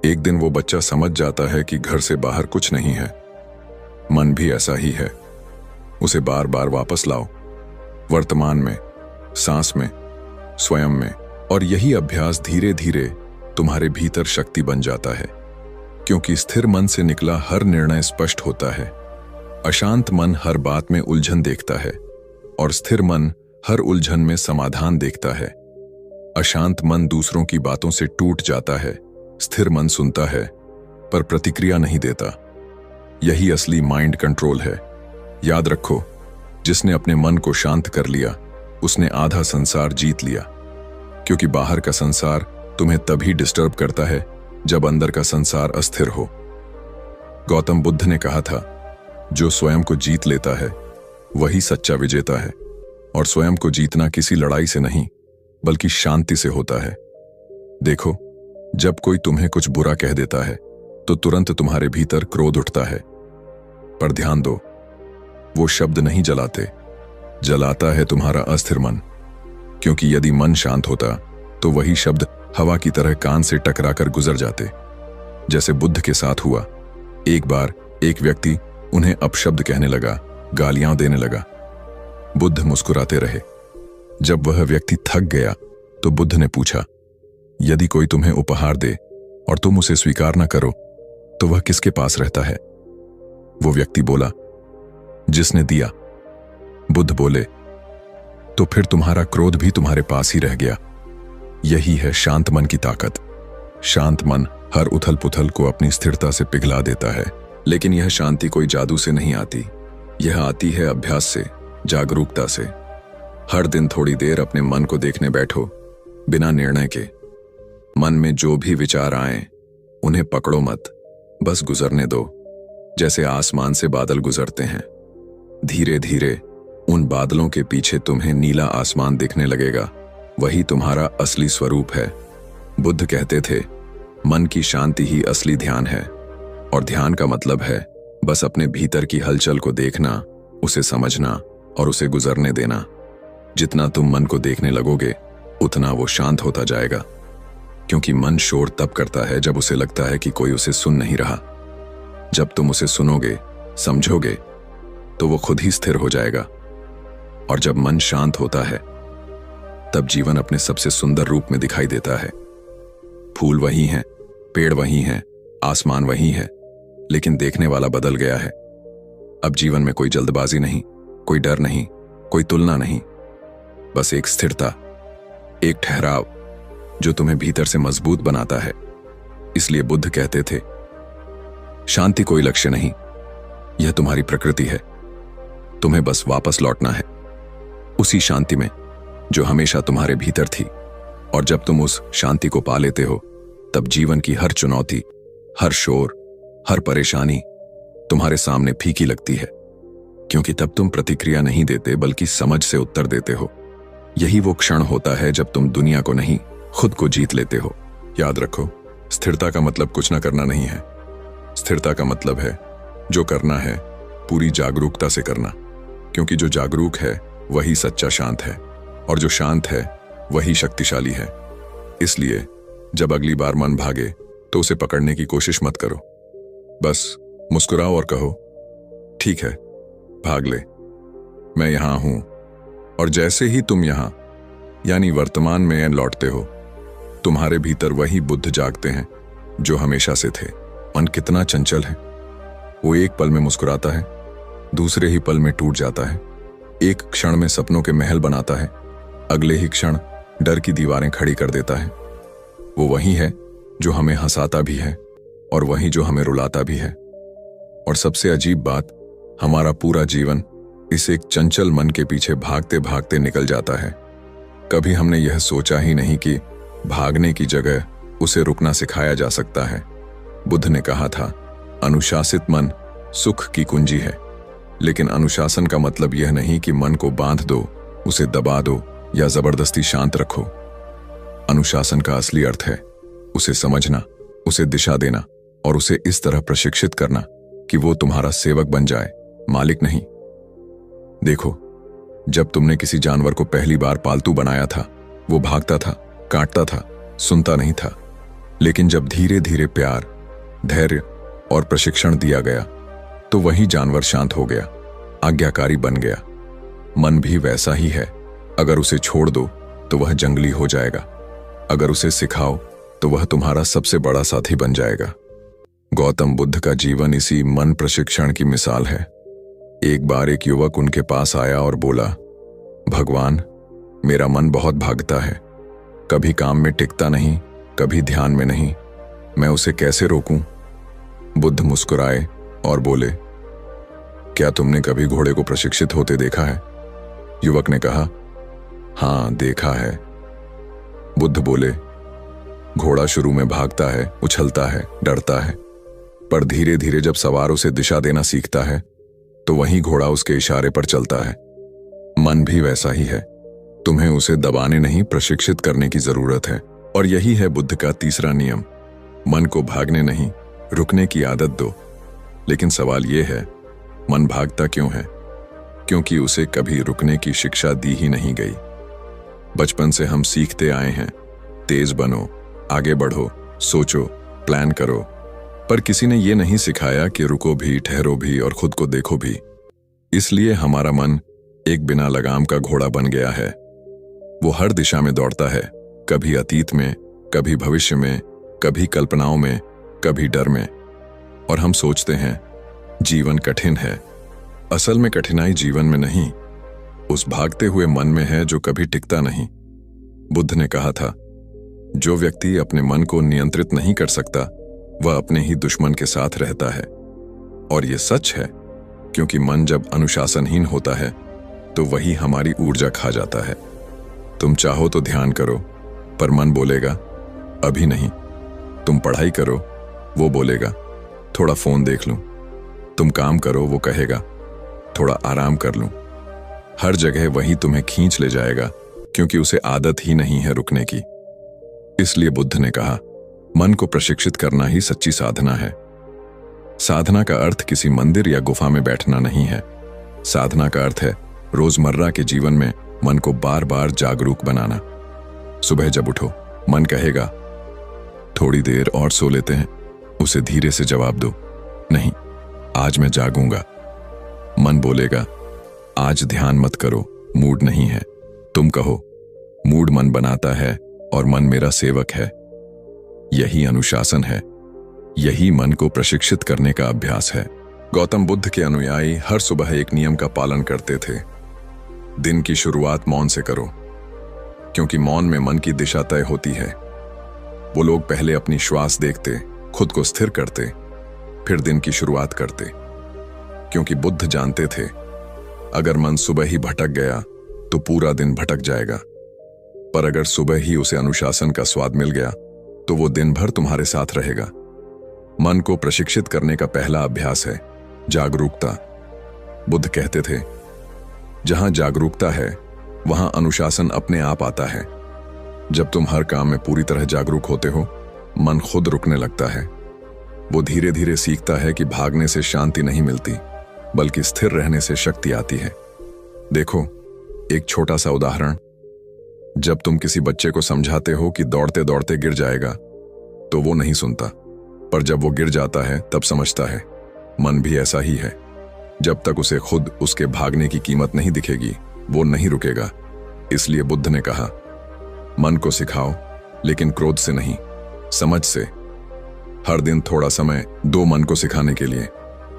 एक दिन वो बच्चा समझ जाता है कि घर से बाहर कुछ नहीं है। मन भी ऐसा ही है, उसे बार बार वापस लाओ, वर्तमान में, सांस में, स्वयं में। और यही अभ्यास धीरे धीरे तुम्हारे भीतर शक्ति बन जाता है, क्योंकि स्थिर मन से निकला हर निर्णय स्पष्ट होता है। अशांत मन हर बात में उलझन देखता है और स्थिर मन हर उलझन में समाधान देखता है। अशांत मन दूसरों की बातों से टूट जाता है, स्थिर मन सुनता है पर प्रतिक्रिया नहीं देता। यही असली माइंड कंट्रोल है। याद रखो, जिसने अपने मन को शांत कर लिया, उसने आधा संसार जीत लिया। क्योंकि बाहर का संसार तुम्हें तभी डिस्टर्ब करता है जब अंदर का संसार अस्थिर हो। गौतम बुद्ध ने कहा था, जो स्वयं को जीत लेता है वही सच्चा विजेता है। और स्वयं को जीतना किसी लड़ाई से नहीं, बल्कि शांति से होता है। देखो, जब कोई तुम्हें कुछ बुरा कह देता है तो तुरंत तुम्हारे भीतर क्रोध उठता है, पर ध्यान दो, वो शब्द नहीं जलाते, जलाता है तुम्हारा अस्थिर मन। क्योंकि यदि मन शांत होता तो वही शब्द हवा की तरह कान से टकराकर गुजर जाते, जैसे बुद्ध के साथ हुआ। एक बार एक व्यक्ति उन्हें अपशब्द कहने लगा, गालियां देने लगा। बुद्ध मुस्कुराते रहे। जब वह व्यक्ति थक गया तो बुद्ध ने पूछा, यदि कोई तुम्हें उपहार दे और तुम उसे स्वीकार न करो तो वह किसके पास रहता है? वो व्यक्ति बोला, जिसने दिया। बुद्ध बोले, तो फिर तुम्हारा क्रोध भी तुम्हारे पास ही रह गया। यही है शांत मन की ताकत। शांत मन हर उथल पुथल को अपनी स्थिरता से पिघला देता है। लेकिन यह शांति कोई जादू से नहीं आती, यह आती है अभ्यास से, जागरूकता से। हर दिन थोड़ी देर अपने मन को देखने बैठो, बिना निर्णय के। मन में जो भी विचार आए उन्हें पकड़ो मत, बस गुजरने दो, जैसे आसमान से बादल गुजरते हैं। धीरे धीरे उन बादलों के पीछे तुम्हें नीला आसमान दिखने लगेगा। वही तुम्हारा असली स्वरूप है। बुद्ध कहते थे, मन की शांति ही असली ध्यान है। और ध्यान का मतलब है बस अपने भीतर की हलचल को देखना, उसे समझना और उसे गुजरने देना। जितना तुम मन को देखने लगोगे उतना वो शांत होता जाएगा। क्योंकि मन शोर तब करता है जब उसे लगता है कि कोई उसे सुन नहीं रहा। जब तुम उसे सुनोगे, समझोगे, तो वो खुद ही स्थिर हो जाएगा। और जब मन शांत होता है तब जीवन अपने सबसे सुंदर रूप में दिखाई देता है। फूल वही हैं, पेड़ वही हैं, आसमान वही है, लेकिन देखने वाला बदल गया है। अब जीवन में कोई जल्दबाजी नहीं, कोई डर नहीं, कोई तुलना नहीं, बस एक स्थिरता, एक ठहराव जो तुम्हें भीतर से मजबूत बनाता है। इसलिए बुद्ध कहते थे, शांति कोई लक्ष्य नहीं, यह तुम्हारी प्रकृति है। तुम्हें बस वापस लौटना है उसी शांति में जो हमेशा तुम्हारे भीतर थी। और जब तुम उस शांति को पा लेते हो, तब जीवन की हर चुनौती, हर शोर, हर परेशानी तुम्हारे सामने फीकी लगती है। क्योंकि तब तुम प्रतिक्रिया नहीं देते, बल्कि समझ से उत्तर देते हो। यही वो क्षण होता है जब तुम दुनिया को नहीं, खुद को जीत लेते हो। याद रखो, स्थिरता का मतलब कुछ न करना नहीं है। स्थिरता का मतलब है जो करना है पूरी जागरूकता से करना, क्योंकि जो जागरूक है वही सच्चा शांत है, और जो शांत है वही शक्तिशाली है। इसलिए जब अगली बार मन भागे तो उसे पकड़ने की कोशिश मत करो। बस मुस्कुराओ और कहो, ठीक है, भाग ले, मैं यहां हूं। और जैसे ही तुम यहां यानी वर्तमान में लौटते हो, तुम्हारे भीतर वही बुद्ध जागते हैं जो हमेशा से थे। मन कितना चंचल है, वो एक पल में मुस्कुराता है, दूसरे ही पल में टूट जाता है। एक क्षण में सपनों के महल बनाता है, अगले ही क्षण डर की दीवारें खड़ी कर देता है। वो वही है जो हमें हंसाता भी है और वही जो हमें रुलाता भी है। और सबसे अजीब बात, हमारा पूरा जीवन इस एक चंचल मन के पीछे भागते भागते निकल जाता है। कभी हमने यह सोचा ही नहीं कि भागने की जगह उसे रुकना सिखाया जा सकता है। बुद्ध ने कहा था, अनुशासित मन सुख की कुंजी है। लेकिन अनुशासन का मतलब यह नहीं कि मन को बांध दो, उसे दबा दो या जबरदस्ती शांत रखो। अनुशासन का असली अर्थ है उसे समझना, उसे दिशा देना और उसे इस तरह प्रशिक्षित करना कि वो तुम्हारा सेवक बन जाए, मालिक नहीं। देखो, जब तुमने किसी जानवर को पहली बार पालतू बनाया था, वो भागता था, काटता था, सुनता नहीं था। लेकिन जब धीरे धीरे प्यार, धैर्य और प्रशिक्षण दिया गया तो वही जानवर शांत हो गया, आज्ञाकारी बन गया। मन भी वैसा ही है। अगर उसे छोड़ दो तो वह जंगली हो जाएगा, अगर उसे सिखाओ तो वह तुम्हारा सबसे बड़ा साथी बन जाएगा। गौतम बुद्ध का जीवन इसी मन प्रशिक्षण की मिसाल है। एक बार एक युवक उनके पास आया और बोला, भगवान, मेरा मन बहुत भागता है, कभी काम में टिकता नहीं, कभी ध्यान में नहीं, मैं उसे कैसे रोकूं? बुद्ध मुस्कुराए और बोले, क्या तुमने कभी घोड़े को प्रशिक्षित होते देखा है? युवक ने कहा, हाँ, देखा है। बुद्ध बोले, घोड़ा शुरू में भागता है, उछलता है, डरता है, पर धीरे धीरे जब सवार उसे दिशा देना सीखता है तो वही घोड़ा उसके इशारे पर चलता है। मन भी वैसा ही है, तुम्हें उसे दबाने नहीं, प्रशिक्षित करने की जरूरत है। और यही है बुद्ध का तीसरा नियम, मन को भागने नहीं, रुकने की आदत दो। लेकिन सवाल यह है, मन भागता क्यों है? क्योंकि उसे कभी रुकने की शिक्षा दी ही नहीं गई। बचपन से हम सीखते आए हैं, तेज बनो, आगे बढ़ो, सोचो, प्लान करो, पर किसी ने यह नहीं सिखाया कि रुको भी, ठहरो भी और खुद को देखो भी। इसलिए हमारा मन एक बिना लगाम का घोड़ा बन गया है। वो हर दिशा में दौड़ता है, कभी अतीत में, कभी भविष्य में, कभी कल्पनाओं में, कभी डर में। और हम सोचते हैं जीवन कठिन है। असल में कठिनाई जीवन में नहीं, उस भागते हुए मन में है जो कभी टिकता नहीं। बुद्ध ने कहा था, जो व्यक्ति अपने मन को नियंत्रित नहीं कर सकता वह अपने ही दुश्मन के साथ रहता है। और यह सच है, क्योंकि मन जब अनुशासनहीन होता है तो वही हमारी ऊर्जा खा जाता है। तुम चाहो तो ध्यान करो, पर मन बोलेगा अभी नहीं। तुम पढ़ाई करो, वो बोलेगा थोड़ा फोन देख लूं। तुम काम करो, वो कहेगा थोड़ा आराम कर लूं। हर जगह वही तुम्हें खींच ले जाएगा, क्योंकि उसे आदत ही नहीं है रुकने की। इसलिए बुद्ध ने कहा, मन को प्रशिक्षित करना ही सच्ची साधना है। साधना का अर्थ किसी मंदिर या गुफा में बैठना नहीं है। साधना का अर्थ है रोजमर्रा के जीवन में मन को बार बार जागरूक बनाना। सुबह जब उठो, मन कहेगा थोड़ी देर और सो लेते हैं, उसे धीरे से जवाब दो, नहीं, आज मैं जागूंगा। मन बोलेगा आज ध्यान मत करो, मूड नहीं है। तुम कहो मूड मन बनाता है और मन मेरा सेवक है। यही अनुशासन है, यही मन को प्रशिक्षित करने का अभ्यास है। गौतम बुद्ध के अनुयायी हर सुबह एक नियम का पालन करते थे, दिन की शुरुआत मौन से करो, क्योंकि मौन में मन की दिशा तय होती है। वो लोग पहले अपनी श्वास देखते, खुद को स्थिर करते, फिर दिन की शुरुआत करते, क्योंकि बुद्ध जानते थे अगर मन सुबह ही भटक गया तो पूरा दिन भटक जाएगा, पर अगर सुबह ही उसे अनुशासन का स्वाद मिल गया तो वो दिन भर तुम्हारे साथ रहेगा। मन को प्रशिक्षित करने का पहला अभ्यास है जागरूकता। बुद्ध कहते थे, जहां जागरूकता है वहां अनुशासन अपने आप आता है। जब तुम हर काम में पूरी तरह जागरूक होते हो मन खुद रुकने लगता है। वो धीरे धीरे सीखता है कि भागने से शांति नहीं मिलती, बल्कि स्थिर रहने से शक्ति आती है। देखो, एक छोटा सा उदाहरण। जब तुम किसी बच्चे को समझाते हो कि दौड़ते दौड़ते गिर जाएगा, तो वो नहीं सुनता, पर जब वो गिर जाता है तब समझता है। मन भी ऐसा ही है। जब तक उसे खुद उसके भागने की कीमत नहीं दिखेगी, वो नहीं रुकेगा। इसलिए बुद्ध ने कहा, मन को सिखाओ, लेकिन क्रोध से नहीं, समझ से। हर दिन थोड़ा समय दो मन को सिखाने के लिए।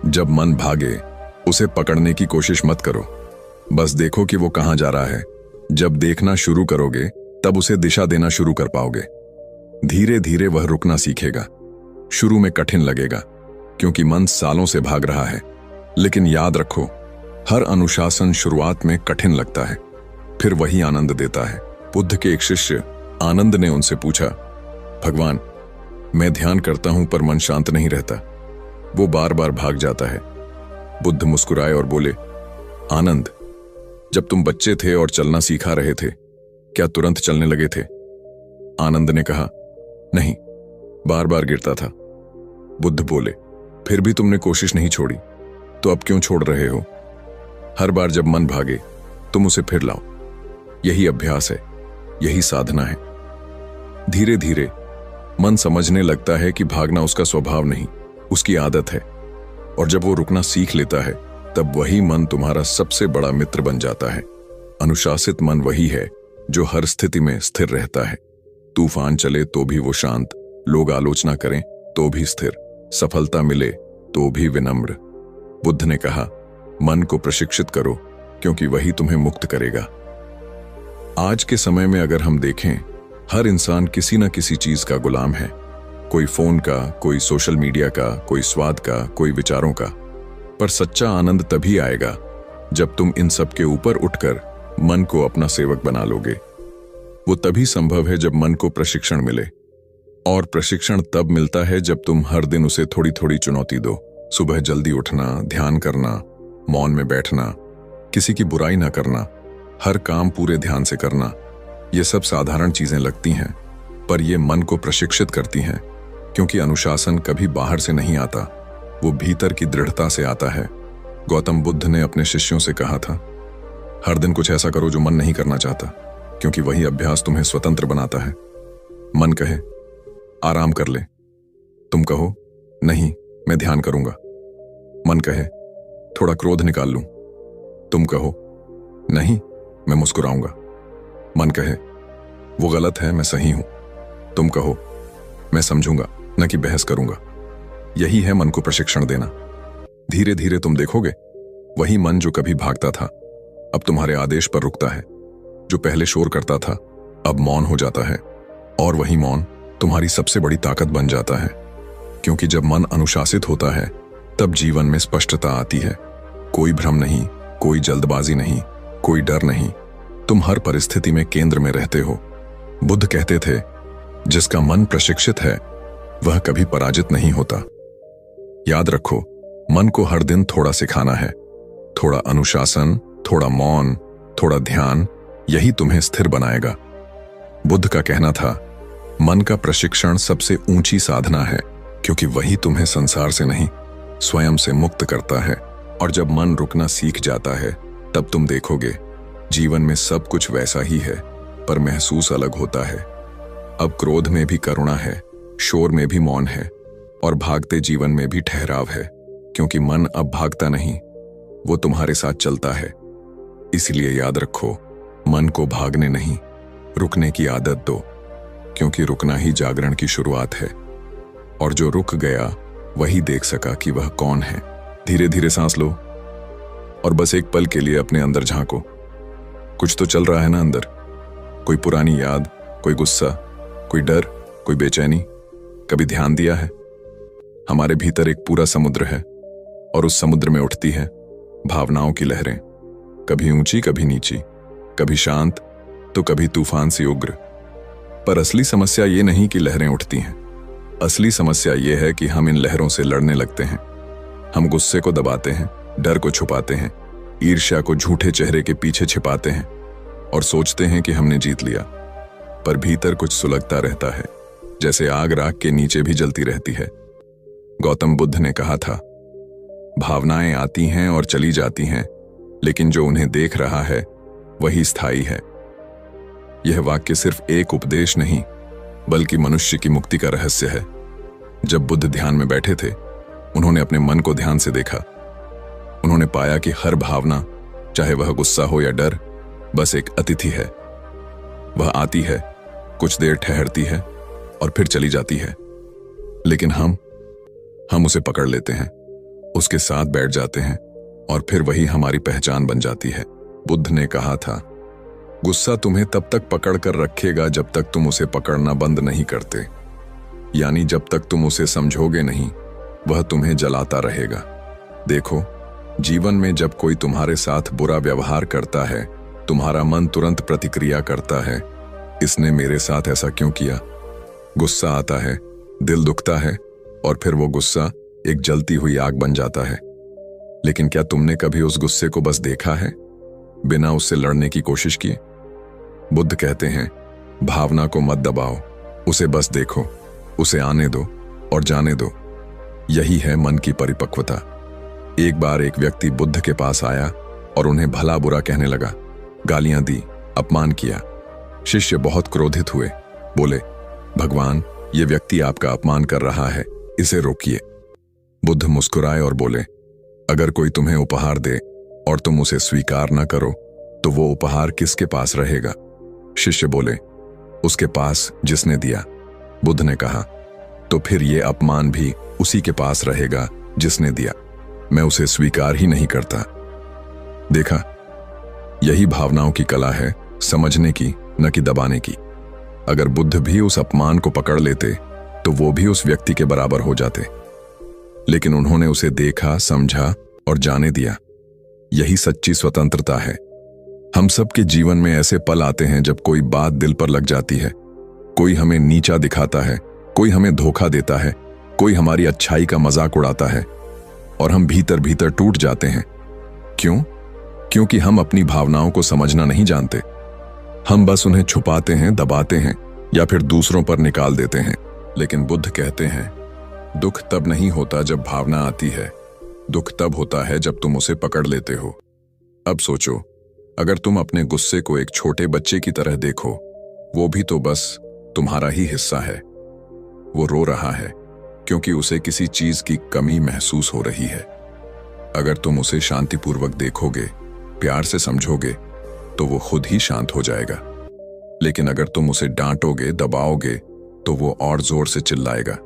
जब मन भागे, उसे पकड़ने की कोशिश मत करो, बस देखो कि वो कहां जा रहा है। जब देखना शुरू करोगे, तब उसे दिशा देना शुरू कर पाओगे। धीरे धीरे वह रुकना सीखेगा। शुरू में कठिन लगेगा, क्योंकि मन सालों से भाग रहा है। लेकिन याद रखो, हर अनुशासन शुरुआत में कठिन लगता है, फिर वही आनंद देता है। बुद्ध के एक शिष्य आनंद ने उनसे पूछा, भगवान, मैं ध्यान करता हूं पर मन शांत नहीं रहता, वो बार बार भाग जाता है। बुद्ध मुस्कुराए और बोले, आनंद, जब तुम बच्चे थे और चलना सीखा रहे थे, क्या तुरंत चलने लगे थे? आनंद ने कहा, नहीं, बार बार गिरता था। बुद्ध बोले, फिर भी तुमने कोशिश नहीं छोड़ी, तो अब क्यों छोड़ रहे हो? हर बार जब मन भागे, तुम उसे फिर लाओ। यही अभ्यास है, यही साधना है। धीरे धीरे मन समझने लगता है कि भागना उसका स्वभाव नहीं, उसकी आदत है। और जब वो रुकना सीख लेता है, तब वही मन तुम्हारा सबसे बड़ा मित्र बन जाता है। अनुशासित मन वही है जो हर स्थिति में स्थिर रहता है। तूफान चले तो भी वो शांत, लोग आलोचना करें तो भी स्थिर, सफलता मिले तो भी विनम्र। बुद्ध ने कहा, मन को प्रशिक्षित करो, क्योंकि वही तुम्हें मुक्त करेगा। आज के समय में अगर हम देखें, हर इंसान किसी न किसी चीज का गुलाम है। कोई फोन का, कोई सोशल मीडिया का, कोई स्वाद का, कोई विचारों का। पर सच्चा आनंद तभी आएगा जब तुम इन सब के ऊपर उठकर मन को अपना सेवक बना लोगे। वो तभी संभव है जब मन को प्रशिक्षण मिले। और प्रशिक्षण तब मिलता है जब तुम हर दिन उसे थोड़ी थोड़ी चुनौती दो। सुबह जल्दी उठना, ध्यान करना, मौन में बैठना, किसी की बुराई ना करना, हर काम पूरे ध्यान से करना। ये सब साधारण चीजें लगती हैं, पर ये मन को प्रशिक्षित करती हैं, क्योंकि अनुशासन कभी बाहर से नहीं आता, वो भीतर की दृढ़ता से आता है। गौतम बुद्ध ने अपने शिष्यों से कहा था, हर दिन कुछ ऐसा करो जो मन नहीं करना चाहता, क्योंकि वही अभ्यास तुम्हें स्वतंत्र बनाता है। मन कहे, आराम कर ले, तुम कहो, नहीं, मैं ध्यान करूंगा। मन कहे, थोड़ा क्रोध निकाल लूं, तुम कहो, नहीं, मैं मुस्कुराऊंगा। मन कहे, वो गलत है, मैं सही हूं, तुम कहो, मैं समझूंगा, न कि बहस करूंगा। यही है मन को प्रशिक्षण देना। धीरे धीरे तुम देखोगे, वही मन जो कभी भागता था, अब तुम्हारे आदेश पर रुकता है। जो पहले शोर करता था, अब मौन हो जाता है। और वही मौन तुम्हारी सबसे बड़ी ताकत बन जाता है, क्योंकि जब मन अनुशासित होता है, तब जीवन में स्पष्टता आती है। कोई भ्रम नहीं, कोई जल्दबाजी नहीं, कोई डर नहीं। तुम हर परिस्थिति में केंद्र में रहते हो। बुद्ध कहते थे, जिसका मन प्रशिक्षित है, वह कभी पराजित नहीं होता। याद रखो, मन को हर दिन थोड़ा सिखाना है। थोड़ा अनुशासन, थोड़ा मौन, थोड़ा ध्यान, यही तुम्हें स्थिर बनाएगा। बुद्ध का कहना था, मन का प्रशिक्षण सबसे ऊंची साधना है, क्योंकि वही तुम्हें संसार से नहीं, स्वयं से मुक्त करता है। और जब मन रुकना सीख जाता है, तब तुम देखोगे, जीवन में सब कुछ वैसा ही है, पर महसूस अलग होता है। अब क्रोध में भी करुणा है, शोर में भी मौन है, और भागते जीवन में भी ठहराव है, क्योंकि मन अब भागता नहीं, वो तुम्हारे साथ चलता है। इसलिए याद रखो, मन को भागने नहीं, रुकने की आदत दो, क्योंकि रुकना ही जागरण की शुरुआत है। और जो रुक गया, वही देख सका कि वह कौन है। धीरे धीरे सांस लो और बस एक पल के लिए अपने अंदर झांको। कुछ तो चल रहा है ना अंदर, कोई पुरानी याद, कोई गुस्सा, कोई डर, कोई बेचैनी। कभी ध्यान दिया है, हमारे भीतर एक पूरा समुद्र है, और उस समुद्र में उठती है भावनाओं की लहरें, कभी ऊंची, कभी नीची, कभी शांत तो कभी तूफान सी उग्र। पर असली समस्या ये नहीं कि लहरें उठती हैं, असली समस्या ये है कि हम इन लहरों से लड़ने लगते हैं। हम गुस्से को दबाते हैं, डर को छुपाते हैं, ईर्ष्या को झूठे चेहरे के पीछे छिपाते हैं और सोचते हैं कि हमने जीत लिया। पर भीतर कुछ सुलगता रहता है, जैसे आग राख के नीचे भी जलती रहती है। गौतम बुद्ध ने कहा था, भावनाएं आती हैं और चली जाती हैं, लेकिन जो उन्हें देख रहा है वही स्थायी है। यह वाक्य सिर्फ एक उपदेश नहीं, बल्कि मनुष्य की मुक्ति का रहस्य है। जब बुद्ध ध्यान में बैठे थे, उन्होंने अपने मन को ध्यान से देखा। उन्होंने पाया कि हर भावना, चाहे वह गुस्सा हो या डर, बस एक अतिथि है। वह आती है, कुछ देर ठहरती है और फिर चली जाती है। लेकिन हम उसे पकड़ लेते हैं, उसके साथ बैठ जाते हैं और फिर वही हमारी पहचान बन जाती है। बुद्ध ने कहा था, गुस्सा तुम्हें तब तक पकड़ कर रखेगा जब तक तुम उसे पकड़ना बंद नहीं करते। यानी जब तक तुम उसे समझोगे नहीं, वह तुम्हें जलाता रहेगा। देखो, जीवन में जब कोई तुम्हारे साथ बुरा व्यवहार करता है, तुम्हारा मन तुरंत प्रतिक्रिया करता है, इसने मेरे साथ ऐसा क्यों किया। गुस्सा आता है, दिल दुखता है और फिर वो गुस्सा एक जलती हुई आग बन जाता है। लेकिन क्या तुमने कभी उस गुस्से को बस देखा है, बिना उससे लड़ने की कोशिश किए? बुद्ध कहते हैं, भावना को मत दबाओ, उसे बस देखो, उसे आने दो और जाने दो। यही है मन की परिपक्वता। एक बार एक व्यक्ति बुद्ध के पास आया और उन्हें भला बुरा कहने लगा, गालियां दी, अपमान किया। शिष्य बहुत क्रोधित हुए, बोले, भगवान, ये व्यक्ति आपका अपमान कर रहा है, इसे रोकिए। बुद्ध मुस्कुराए और बोले, अगर कोई तुम्हें उपहार दे और तुम उसे स्वीकार न करो, तो वो उपहार किसके पास रहेगा? शिष्य बोले, उसके पास जिसने दिया। बुद्ध ने कहा, तो फिर ये अपमान भी उसी के पास रहेगा जिसने दिया। मैं उसे स्वीकार ही नहीं करता। देखा, यही भावनाओं की कला है, समझने की, न कि दबाने की। अगर बुद्ध भी उस अपमान को पकड़ लेते, तो वो भी उस व्यक्ति के बराबर हो जाते। लेकिन उन्होंने उसे देखा, समझा और जाने दिया। यही सच्ची स्वतंत्रता है। हम सबके जीवन में ऐसे पल आते हैं जब कोई बात दिल पर लग जाती है। कोई हमें नीचा दिखाता है, कोई हमें धोखा देता है, कोई हमारी अच्छाई का मजाक उड़ाता है और हम भीतर भीतर टूट जाते हैं। क्यों? क्योंकि हम अपनी भावनाओं को समझना नहीं जानते। हम बस उन्हें छुपाते हैं, दबाते हैं या फिर दूसरों पर निकाल देते हैं। लेकिन बुद्ध कहते हैं, दुख तब नहीं होता जब भावना आती है, दुख तब होता है जब तुम उसे पकड़ लेते हो। अब सोचो, अगर तुम अपने गुस्से को एक छोटे बच्चे की तरह देखो, वो भी तो बस तुम्हारा ही हिस्सा है। वो रो रहा है क्योंकि उसे किसी चीज की कमी महसूस हो रही है। अगर तुम उसे शांतिपूर्वक देखोगे, प्यार से समझोगे, तो वो खुद ही शांत हो जाएगा। लेकिन अगर तुम उसे डांटोगे, दबाओगे, तो वो और जोर से चिल्लाएगा।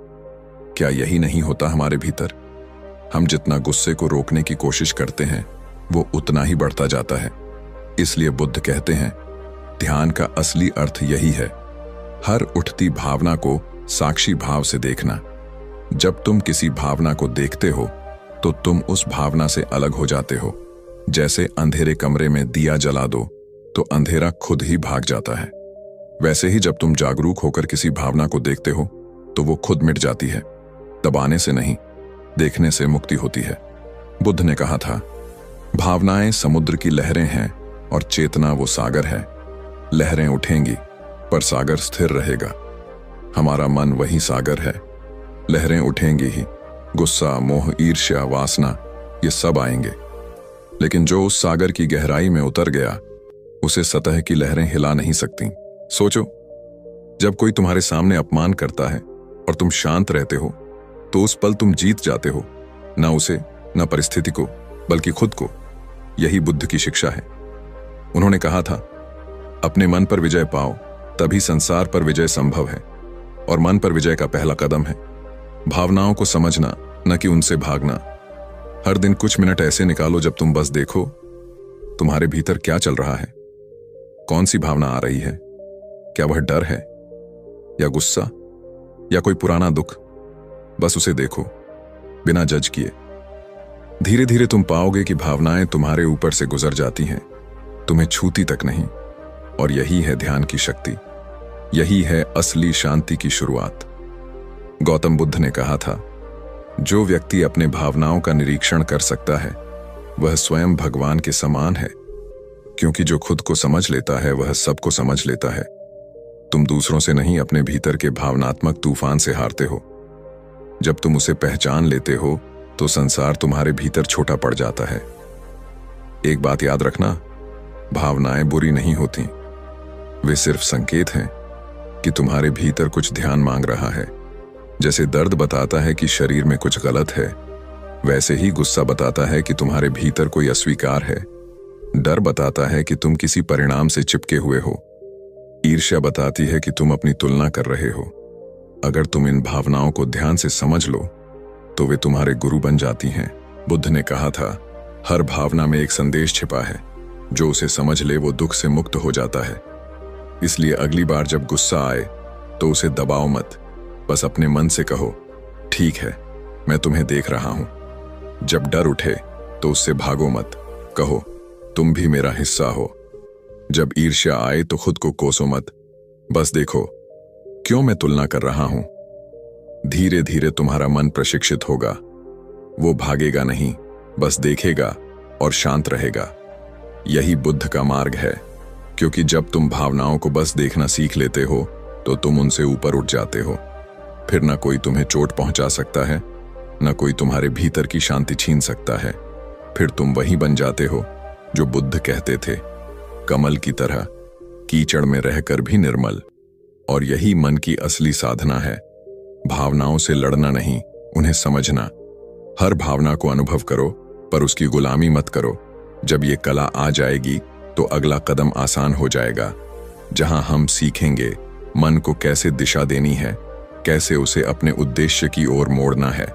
क्या यही नहीं होता हमारे भीतर? हम जितना गुस्से को रोकने की कोशिश करते हैं, वो उतना ही बढ़ता जाता है। इसलिए बुद्ध कहते हैं, ध्यान का असली अर्थ यही है, हर उठती भावना को साक्षी भाव से देखना। जब तुम किसी भावना को देखते हो, तो तुम उस भावना से अलग हो जाते हो। जैसे अंधेरे कमरे में दिया जला दो, तो अंधेरा खुद ही भाग जाता है। वैसे ही जब तुम जागरूक होकर किसी भावना को देखते हो, तो वो खुद मिट जाती है। दबाने से नहीं, देखने से मुक्ति होती है। बुद्ध ने कहा था, भावनाएं समुद्र की लहरें हैं और चेतना वो सागर है। लहरें उठेंगी, पर सागर स्थिर रहेगा। हमारा मन वही सागर है। लहरें उठेंगी ही, गुस्सा, मोह, ईर्ष्या, वासना, ये सब आएंगे। लेकिन जो उस सागर की गहराई में उतर गया, उसे सतह की लहरें हिला नहीं सकती। सोचो, जब कोई तुम्हारे सामने अपमान करता है और तुम शांत रहते हो, तो उस पल तुम जीत जाते हो, ना उसे, ना परिस्थिति को, बल्कि खुद को। यही बुद्ध की शिक्षा है। उन्होंने कहा था, अपने मन पर विजय पाओ, तभी संसार पर विजय संभव है। और मन पर विजय का पहला कदम है भावनाओं को समझना, न कि उनसे भागना। हर दिन कुछ मिनट ऐसे निकालो जब तुम बस देखो, तुम्हारे भीतर क्या चल रहा है, कौन सी भावना आ रही है। क्या वह डर है या गुस्सा या कोई पुराना दुख? बस उसे देखो, बिना जज किए। धीरे धीरे तुम पाओगे कि भावनाएं तुम्हारे ऊपर से गुजर जाती हैं, तुम्हें छूती तक नहीं। और यही है ध्यान की शक्ति, यही है असली शांति की शुरुआत। गौतम बुद्ध ने कहा था, जो व्यक्ति अपने भावनाओं का निरीक्षण कर सकता है, वह स्वयं भगवान के समान है, क्योंकि जो खुद को समझ लेता है, वह सबको समझ लेता है। तुम दूसरों से नहीं, अपने भीतर के भावनात्मक तूफान से हारते हो। जब तुम उसे पहचान लेते हो तो संसार तुम्हारे भीतर छोटा पड़ जाता है। एक बात याद रखना, भावनाएं बुरी नहीं होती, वे सिर्फ संकेत हैं कि तुम्हारे भीतर कुछ ध्यान मांग रहा है। जैसे दर्द बताता है कि शरीर में कुछ गलत है, वैसे ही गुस्सा बताता है कि तुम्हारे भीतर कोई अस्वीकार है। डर बताता है कि तुम किसी परिणाम से चिपके हुए हो। ईर्ष्या बताती है कि तुम अपनी तुलना कर रहे हो। अगर तुम इन भावनाओं को ध्यान से समझ लो तो वे तुम्हारे गुरु बन जाती हैं। बुद्ध ने कहा था, हर भावना में एक संदेश छिपा है, जो उसे समझ ले वो दुख से मुक्त हो जाता है। इसलिए अगली बार जब गुस्सा आए तो उसे दबाओ मत, बस अपने मन से कहो, ठीक है, मैं तुम्हें देख रहा हूं। जब डर उठे तो उससे भागो मत, कहो, तुम भी मेरा हिस्सा हो। जब ईर्ष्या आए तो खुद को कोसो मत, बस देखो, क्यों मैं तुलना कर रहा हूं। धीरे धीरे तुम्हारा मन प्रशिक्षित होगा, वो भागेगा नहीं, बस देखेगा और शांत रहेगा। यही बुद्ध का मार्ग है, क्योंकि जब तुम भावनाओं को बस देखना सीख लेते हो तो तुम उनसे ऊपर उठ जाते हो। फिर ना कोई तुम्हें चोट पहुंचा सकता है, ना कोई तुम्हारे भीतर की शांति छीन सकता है। फिर तुम वही बन जाते हो जो बुद्ध कहते थे, कमल की तरह कीचड़ में रहकर भी निर्मल। और यही मन की असली साधना है, भावनाओं से लड़ना नहीं, उन्हें समझना। हर भावना को अनुभव करो, पर उसकी गुलामी मत करो। जब ये कला आ जाएगी तो अगला कदम आसान हो जाएगा, जहां हम सीखेंगे मन को कैसे दिशा देनी है, कैसे उसे अपने उद्देश्य की ओर मोड़ना है।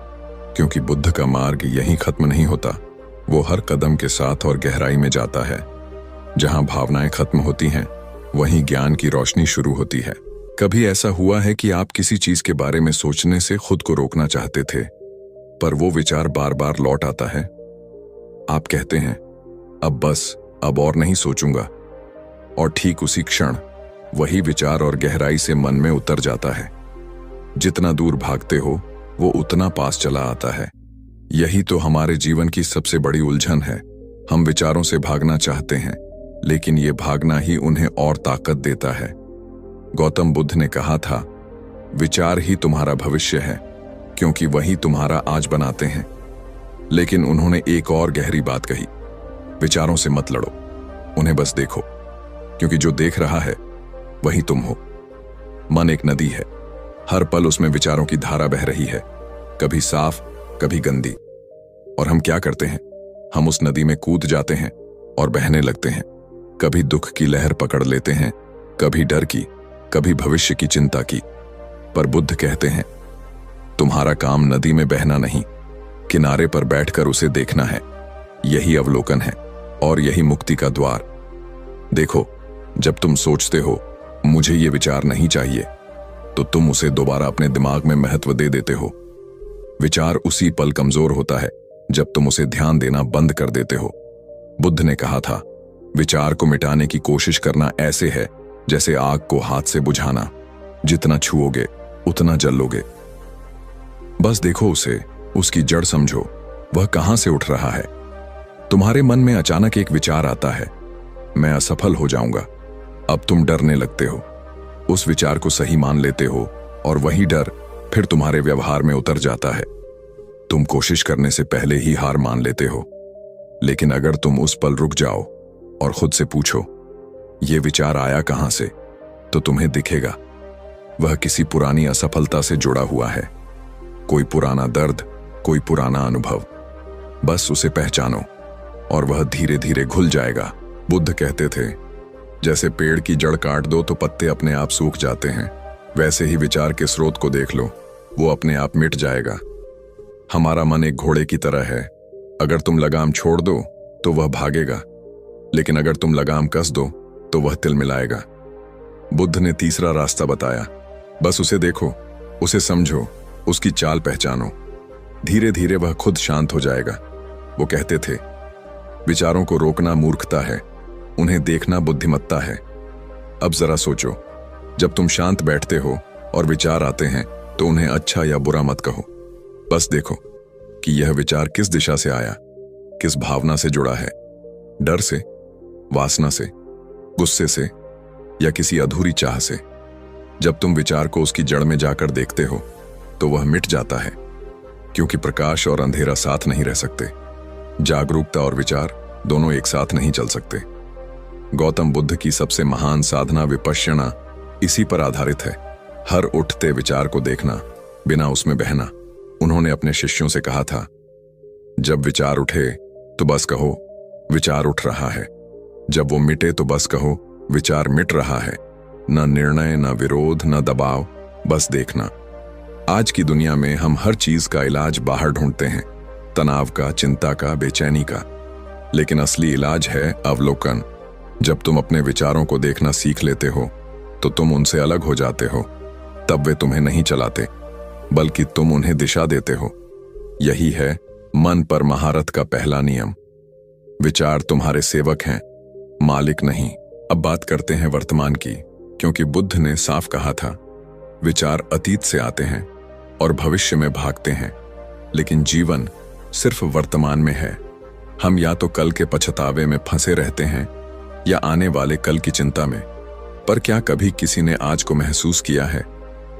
क्योंकि बुद्ध का मार्ग यहीं खत्म नहीं होता, वो हर कदम के साथ और गहराई में जाता है। जहां भावनाएं खत्म होती हैं, वहीं ज्ञान की रोशनी शुरू होती है। कभी ऐसा हुआ है कि आप किसी चीज के बारे में सोचने से खुद को रोकना चाहते थे, पर वो विचार बार बार लौट आता है। आप कहते हैं, अब बस, अब और नहीं सोचूंगा, और ठीक उसी क्षण वही विचार और गहराई से मन में उतर जाता है। जितना दूर भागते हो वो उतना पास चला आता है। यही तो हमारे जीवन की सबसे बड़ी उलझन है। हम विचारों से भागना चाहते हैं, लेकिन ये भागना ही उन्हें और ताकत देता है। गौतम बुद्ध ने कहा था, विचार ही तुम्हारा भविष्य है, क्योंकि वही तुम्हारा आज बनाते हैं। लेकिन उन्होंने एक और गहरी बात कही, विचारों से मत लड़ो, उन्हें बस देखो, क्योंकि जो देख रहा है वही तुम हो। मन एक नदी है, हर पल उसमें विचारों की धारा बह रही है, कभी साफ, कभी गंदी। और हम क्या करते हैं, हम उस नदी में कूद जाते हैं और बहने लगते हैं। कभी दुख की लहर पकड़ लेते हैं, कभी डर की, कभी भविष्य की चिंता की। पर बुद्ध कहते हैं, तुम्हारा काम नदी में बहना नहीं, किनारे पर बैठकर उसे देखना है। यही अवलोकन है और यही मुक्ति का द्वार। देखो, जब तुम सोचते हो मुझे ये विचार नहीं चाहिए, तो तुम उसे दोबारा अपने दिमाग में महत्व दे देते हो। विचार उसी पल कमजोर होता है जब तुम उसे ध्यान देना बंद कर देते हो। बुद्ध ने कहा था, विचार को मिटाने की कोशिश करना ऐसे है जैसे आग को हाथ से बुझाना, जितना छुओगे उतना जलोगे। बस देखो उसे, उसकी जड़ समझो, वह कहां से उठ रहा है। तुम्हारे मन में अचानक एक विचार आता है, मैं असफल हो जाऊंगा। अब तुम डरने लगते हो, उस विचार को सही मान लेते हो, और वही डर फिर तुम्हारे व्यवहार में उतर जाता है। तुम कोशिश करने से पहले ही हार मान लेते हो। लेकिन अगर तुम उस पल रुक जाओ और खुद से पूछो, ये विचार आया कहां से, तो तुम्हें दिखेगा वह किसी पुरानी असफलता से जुड़ा हुआ है। कोई पुराना दर्द, कोई पुराना अनुभव। बस उसे पहचानो और वह धीरे धीरे घुल जाएगा। बुद्ध कहते थे, जैसे पेड़ की जड़ काट दो तो पत्ते अपने आप सूख जाते हैं, वैसे ही विचार के स्रोत को देख लो, वो अपने आप मिट जाएगा। हमारा मन एक घोड़े की तरह है, अगर तुम लगाम छोड़ दो तो वह भागेगा, लेकिन अगर तुम लगाम कस दो तो वह तिलमिलाएगा। बुद्ध ने तीसरा रास्ता बताया, बस उसे देखो, उसे समझो, उसकी चाल पहचानो। धीरे धीरे वह खुद शांत हो जाएगा। वो कहते थे, विचारों को रोकना मूर्खता है, उन्हें देखना बुद्धिमत्ता है। अब जरा सोचो, जब तुम शांत बैठते हो और विचार आते हैं तो उन्हें अच्छा या बुरा मत कहो। बस देखो कि यह विचार किस दिशा से आया, किस भावना से जुड़ा है, डर से, वासना से, गुस्से से, या किसी अधूरी चाह से। जब तुम विचार को उसकी जड़ में जाकर देखते हो तो वह मिट जाता है, क्योंकि प्रकाश और अंधेरा साथ नहीं रह सकते। जागरूकता और विचार दोनों एक साथ नहीं चल सकते। गौतम बुद्ध की सबसे महान साधना विपश्यना इसी पर आधारित है। हर उठते विचार को देखना, बिना उसमें बहना। उन्होंने अपने शिष्यों से कहा था, जब विचार उठे तो बस कहो विचार उठ रहा है, जब वो मिटे तो बस कहो विचार मिट रहा है। न निर्णय, न विरोध, न दबाव, बस देखना। आज की दुनिया में हम हर चीज का इलाज बाहर ढूंढते हैं, तनाव का, चिंता का, बेचैनी का। लेकिन असली इलाज है अवलोकन। जब तुम अपने विचारों को देखना सीख लेते हो तो तुम उनसे अलग हो जाते हो। तब वे तुम्हें नहीं चलाते, बल्कि तुम उन्हें दिशा देते हो। यही है मन पर महारत का पहला नियम। विचार तुम्हारे सेवक हैं, मालिक नहीं। अब बात करते हैं वर्तमान की, क्योंकि बुद्ध ने साफ कहा था, विचार अतीत से आते हैं और भविष्य में भागते हैं, लेकिन जीवन सिर्फ वर्तमान में है। हम या तो कल के पछतावे में फंसे रहते हैं या आने वाले कल की चिंता में। पर क्या कभी किसी ने आज को महसूस किया है,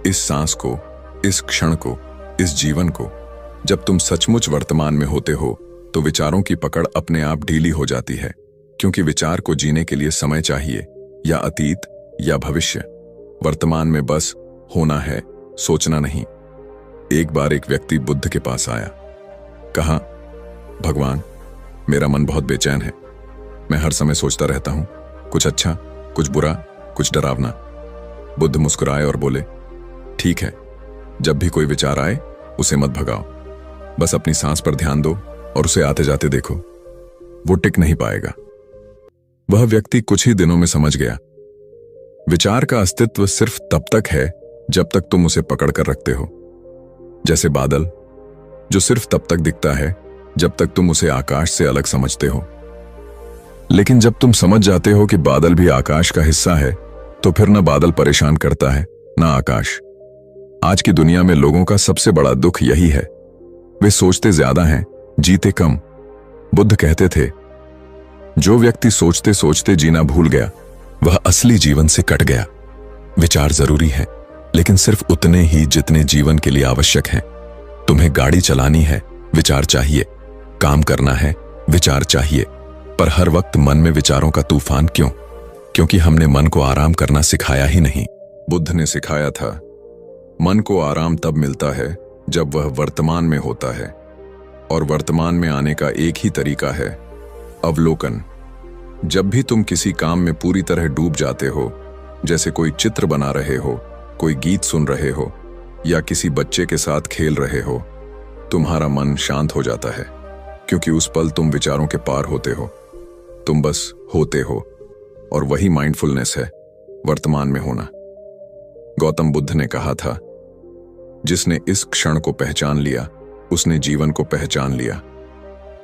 इस सांस को, इस क्षण को, इस जीवन को? जब तुम सचमुच वर्तमान में होते हो तो विचारों की पकड़ अपने आप ढीली हो जाती है, क्योंकि विचार को जीने के लिए समय चाहिए, या अतीत या भविष्य। वर्तमान में बस होना है, सोचना नहीं। एक बार एक व्यक्ति बुद्ध के पास आया, कहा, भगवान, मेरा मन बहुत बेचैन है। मैं हर समय सोचता रहता हूं, कुछ अच्छा, कुछ बुरा, कुछ डरावना। बुद्ध मुस्कुराए और बोले, ठीक है, जब भी कोई विचार आए उसे मत भगाओ, बस अपनी सांस पर ध्यान दो और उसे आते जाते देखो। वो टिक नहीं पाएगा। वह व्यक्ति कुछ ही दिनों में समझ गया, विचार का अस्तित्व सिर्फ तब तक है जब तक तुम उसे पकड़ कर रखते हो। जैसे बादल, जो सिर्फ तब तक दिखता है जब तक तुम उसे आकाश से अलग समझते हो। लेकिन जब तुम समझ जाते हो कि बादल भी आकाश का हिस्सा है, तो फिर न बादल परेशान करता है, न आकाश। आज की दुनिया में लोगों का सबसे बड़ा दुख यही है, वे सोचते ज्यादा हैं, जीते कम। बुद्ध कहते थे, जो व्यक्ति सोचते सोचते जीना भूल गया वह असली जीवन से कट गया। विचार जरूरी है, लेकिन सिर्फ उतने ही जितने जीवन के लिए आवश्यक हैं। तुम्हें गाड़ी चलानी है, विचार चाहिए। काम करना है, विचार चाहिए। पर हर वक्त मन में विचारों का तूफान क्यों? क्योंकि हमने मन को आराम करना सिखाया ही नहीं। बुद्ध ने सिखाया था, मन को आराम तब मिलता है जब वह वर्तमान में होता है, और वर्तमान में आने का एक ही तरीका है, अवलोकन। जब भी तुम किसी काम में पूरी तरह डूब जाते हो, जैसे कोई चित्र बना रहे हो, कोई गीत सुन रहे हो, या किसी बच्चे के साथ खेल रहे हो, तुम्हारा मन शांत हो जाता है, क्योंकि उस पल तुम विचारों के पार होते हो। तुम बस होते हो, और वही माइंडफुलनेस है, वर्तमान में होना। गौतम बुद्ध ने कहा था, जिसने इस क्षण को पहचान लिया उसने जीवन को पहचान लिया।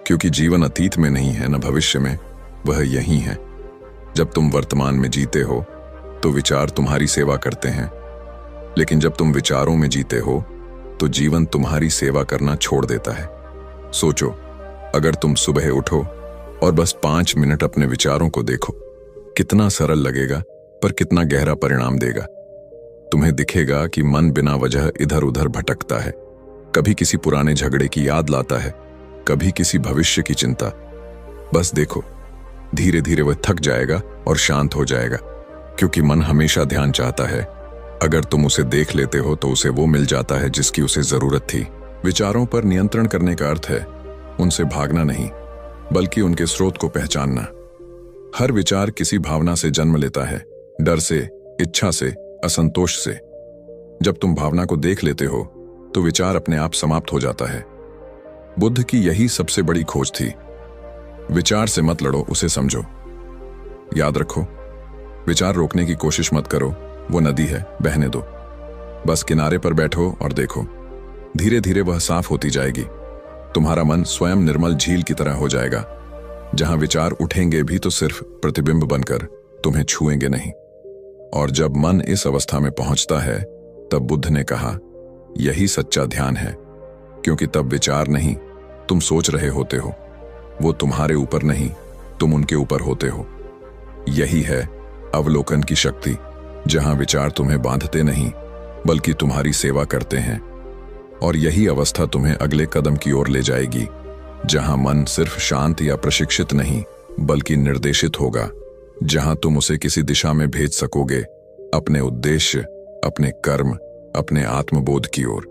क्योंकि जीवन अतीत में नहीं है, न भविष्य में, वह यही है। जब तुम वर्तमान में जीते हो तो विचार तुम्हारी सेवा करते हैं, लेकिन जब तुम विचारों में जीते हो तो जीवन तुम्हारी सेवा करना छोड़ देता है। सोचो, अगर तुम सुबह उठो और बस 5 मिनट अपने विचारों को देखो, कितना सरल लगेगा, पर कितना गहरा परिणाम देगा। तुम्हें दिखेगा कि मन बिना वजह इधर उधर भटकता है, कभी किसी पुराने झगड़े की याद लाता है, कभी किसी भविष्य की चिंता। बस देखो, धीरे धीरे वह थक जाएगा और शांत हो जाएगा, क्योंकि मन हमेशा ध्यान चाहता है। अगर तुम उसे देख लेते हो तो उसे वो मिल जाता है जिसकी उसे जरूरत थी। विचारों पर नियंत्रण करने का अर्थ है उनसे भागना नहीं, बल्कि उनके स्रोत को पहचानना। हर विचार किसी भावना से जन्म लेता है, डर से, इच्छा से, असंतोष से। जब तुम भावना को देख लेते हो तो विचार अपने आप समाप्त हो जाता है। बुद्ध की यही सबसे बड़ी खोज थी। विचार से मत लड़ो, उसे समझो। याद रखो, विचार रोकने की कोशिश मत करो, वो नदी है, बहने दो। बस किनारे पर बैठो और देखो, धीरे धीरे वह साफ होती जाएगी। तुम्हारा मन स्वयं निर्मल झील की तरह हो जाएगा, जहां विचार उठेंगे भी तो सिर्फ प्रतिबिंब बनकर, तुम्हें छुएंगे नहीं। और जब मन इस अवस्था में पहुंचता है, तब बुद्ध ने कहा, यही सच्चा ध्यान है, क्योंकि तब विचार नहीं तुम सोच रहे होते हो, वो तुम्हारे ऊपर नहीं तुम उनके ऊपर होते हो। यही है अवलोकन की शक्ति, जहां विचार तुम्हें बांधते नहीं बल्कि तुम्हारी सेवा करते हैं। और यही अवस्था तुम्हें अगले कदम की ओर ले जाएगी, जहां मन सिर्फ शांत या प्रशिक्षित नहीं बल्कि निर्देशित होगा, जहां तुम उसे किसी दिशा में भेज सकोगे, अपने उद्देश्य, अपने कर्म, अपने आत्मबोध की ओर।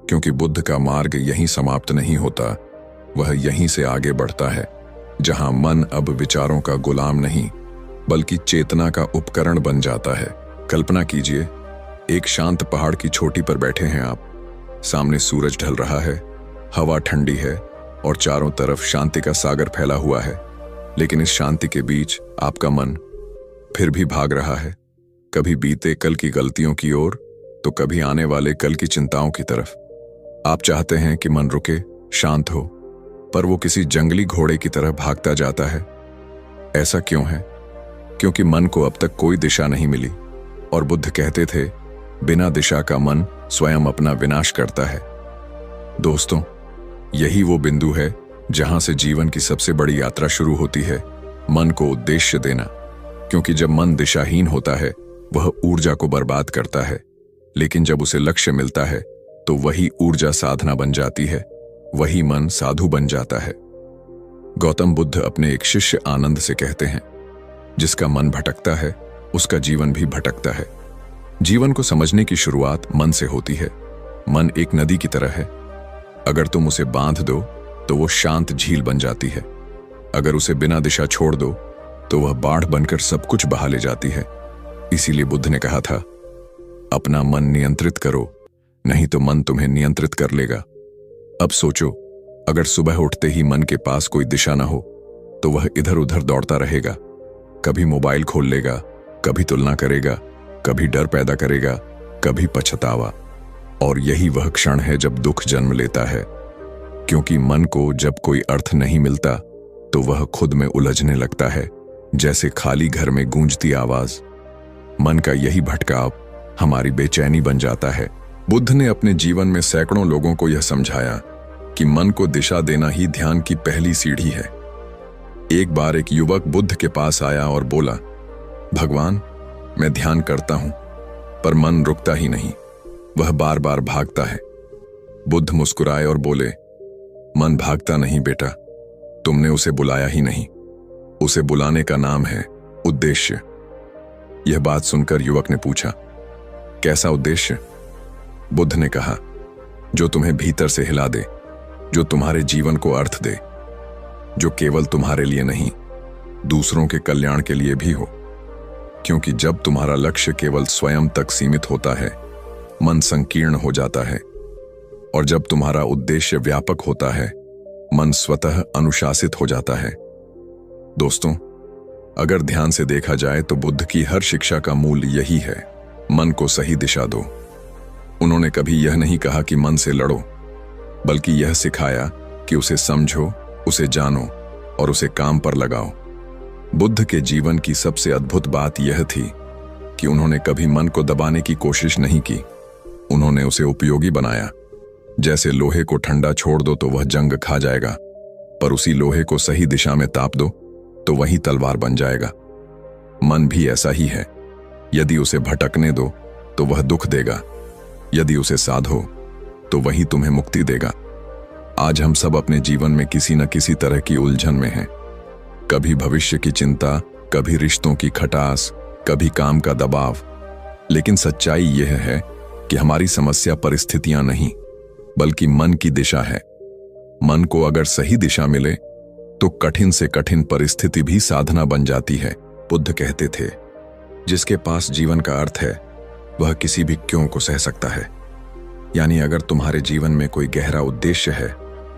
क्योंकि बुद्ध का मार्ग यहीं समाप्त नहीं होता, वह यहीं से आगे बढ़ता है, जहां मन अब विचारों का गुलाम नहीं बल्कि चेतना का उपकरण बन जाता है। कल्पना कीजिए, एक शांत पहाड़ की चोटी पर बैठे हैं आप। सामने सूरज ढल रहा है, हवा ठंडी है और चारों तरफ शांति का सागर फैला हुआ है। लेकिन इस शांति के बीच आपका मन फिर भी भाग रहा है, कभी बीते कल की गलतियों की ओर तो कभी आने वाले कल की चिंताओं की तरफ। आप चाहते हैं कि मन रुके, शांत हो, पर वो किसी जंगली घोड़े की तरह भागता जाता है। ऐसा क्यों है? क्योंकि मन को अब तक कोई दिशा नहीं मिली। और बुद्ध कहते थे, बिना दिशा का मन स्वयं अपना विनाश करता है। दोस्तों, यही वो बिंदु है जहां से जीवन की सबसे बड़ी यात्रा शुरू होती है, मन को उद्देश्य देना। क्योंकि जब मन दिशाहीन होता है वह ऊर्जा को बर्बाद करता है, लेकिन जब उसे लक्ष्य मिलता है तो वही ऊर्जा साधना बन जाती है, वही मन साधु बन जाता है। गौतम बुद्ध अपने एक शिष्य आनंद से कहते हैं, जिसका मन भटकता है उसका जीवन भी भटकता है। जीवन को समझने की शुरुआत मन से होती है। मन एक नदी की तरह है, अगर तुम उसे बांध दो तो वो शांत झील बन जाती है, अगर उसे बिना दिशा छोड़ दो तो वह बाढ़ बनकर सब कुछ बहा ले जाती है। इसीलिए बुद्ध ने कहा था, अपना मन नियंत्रित करो, नहीं तो मन तुम्हें नियंत्रित कर लेगा। अब सोचो, अगर सुबह उठते ही मन के पास कोई दिशा ना हो तो वह इधर उधर दौड़ता रहेगा। कभी मोबाइल खोल लेगा, कभी तुलना करेगा, कभी डर पैदा करेगा, कभी पछतावा। और यही वह क्षण है जब दुख जन्म लेता है। क्योंकि मन को जब कोई अर्थ नहीं मिलता तो वह खुद में उलझने लगता है, जैसे खाली घर में गूंजती आवाज। मन का यही भटकाव हमारी बेचैनी बन जाता है। बुद्ध ने अपने जीवन में सैकड़ों लोगों को यह समझाया कि मन को दिशा देना ही ध्यान की पहली सीढ़ी है। एक बार एक युवक बुद्ध के पास आया और बोला, भगवान, मैं ध्यान करता हूं पर मन रुकता ही नहीं, वह बार बार भागता है। बुद्ध मुस्कुराए और बोले, मन भागता नहीं बेटा, तुमने उसे बुलाया ही नहीं। उसे बुलाने का नाम है उद्देश्य। यह बात सुनकर युवक ने पूछा, कैसा उद्देश्य? बुद्ध ने कहा, जो तुम्हें भीतर से हिला दे, जो तुम्हारे जीवन को अर्थ दे, जो केवल तुम्हारे लिए नहीं दूसरों के कल्याण के लिए भी हो। क्योंकि जब तुम्हारा लक्ष्य केवल स्वयं तक सीमित होता है, मन संकीर्ण हो जाता है, और जब तुम्हारा उद्देश्य व्यापक होता है, मन स्वतः अनुशासित हो जाता है। दोस्तों, अगर ध्यान से देखा जाए तो बुद्ध की हर शिक्षा का मूल यही है, मन को सही दिशा दो। उन्होंने कभी यह नहीं कहा कि मन से लड़ो, बल्कि यह सिखाया कि उसे समझो, उसे जानो और उसे काम पर लगाओ। बुद्ध के जीवन की सबसे अद्भुत बात यह थी कि उन्होंने कभी मन को दबाने की कोशिश नहीं की, उन्होंने उसे उपयोगी बनाया। जैसे लोहे को ठंडा छोड़ दो तो वह जंग खा जाएगा, पर उसी लोहे को सही दिशा में ताप दो तो वही तलवार बन जाएगा। मन भी ऐसा ही है, यदि उसे भटकने दो तो वह दुख देगा, यदि उसे साधो तो वही तुम्हें मुक्ति देगा। आज हम सब अपने जीवन में किसी न किसी तरह की उलझन में हैं। कभी भविष्य की चिंता, कभी रिश्तों की खटास, कभी काम का दबाव। लेकिन सच्चाई यह है कि हमारी समस्या परिस्थितियां नहीं बल्कि मन की दिशा है। मन को अगर सही दिशा मिले तो कठिन से कठिन परिस्थिति भी साधना बन जाती है। बुद्ध कहते थे, जिसके पास जीवन का अर्थ है वह किसी भी क्यों को सह सकता है। यानी अगर तुम्हारे जीवन में कोई गहरा उद्देश्य है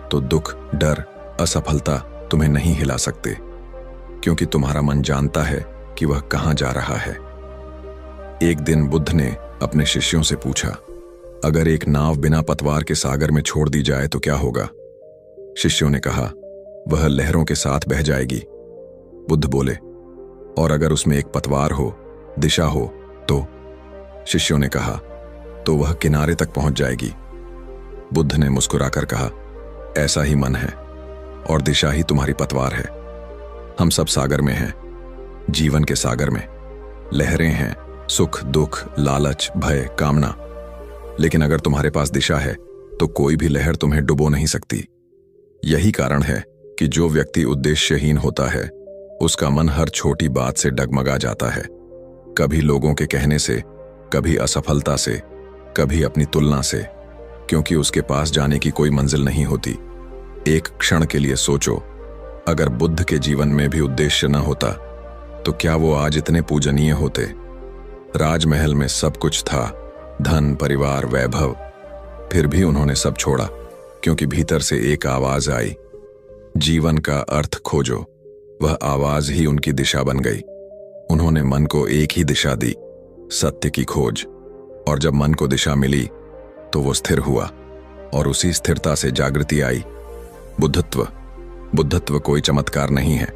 तो दुख, डर, असफलता तुम्हें नहीं हिला सकते, क्योंकि तुम्हारा मन जानता है कि वह कहां जा रहा है। एक दिन बुद्ध ने अपने शिष्यों से पूछा, अगर एक नाव बिना पतवार के सागर में छोड़ दी जाए तो क्या होगा? शिष्यों ने कहा, वह लहरों के साथ बह जाएगी। बुद्ध बोले, और अगर उसमें एक पतवार हो, दिशा हो तो? शिष्यों ने कहा, तो वह किनारे तक पहुंच जाएगी। बुद्ध ने मुस्कुराकर कहा, ऐसा ही मन है और दिशा ही तुम्हारी पतवार है। हम सब सागर में हैं, जीवन के सागर में। लहरें हैं, सुख दुख, लालच, भय, कामना। लेकिन अगर तुम्हारे पास दिशा है तो कोई भी लहर तुम्हें डुबो नहीं सकती। यही कारण है कि जो व्यक्ति उद्देश्यहीन होता है उसका मन हर छोटी बात से डगमगा जाता है, कभी लोगों के कहने से, कभी असफलता से, कभी अपनी तुलना से, क्योंकि उसके पास जाने की कोई मंजिल नहीं होती। एक क्षण के लिए सोचो, अगर बुद्ध के जीवन में भी उद्देश्य न होता तो क्या वो आज इतने पूजनीय होते? राजमहल में सब कुछ था, धन, परिवार, वैभव, फिर भी उन्होंने सब छोड़ा क्योंकि भीतर से एक आवाज आई, जीवन का अर्थ खोजो। वह आवाज ही उनकी दिशा बन गई। उन्होंने मन को एक ही दिशा दी, सत्य की खोज। और जब मन को दिशा मिली तो वो स्थिर हुआ और उसी स्थिरता से जागृति आई। बुद्धत्व कोई चमत्कार नहीं है,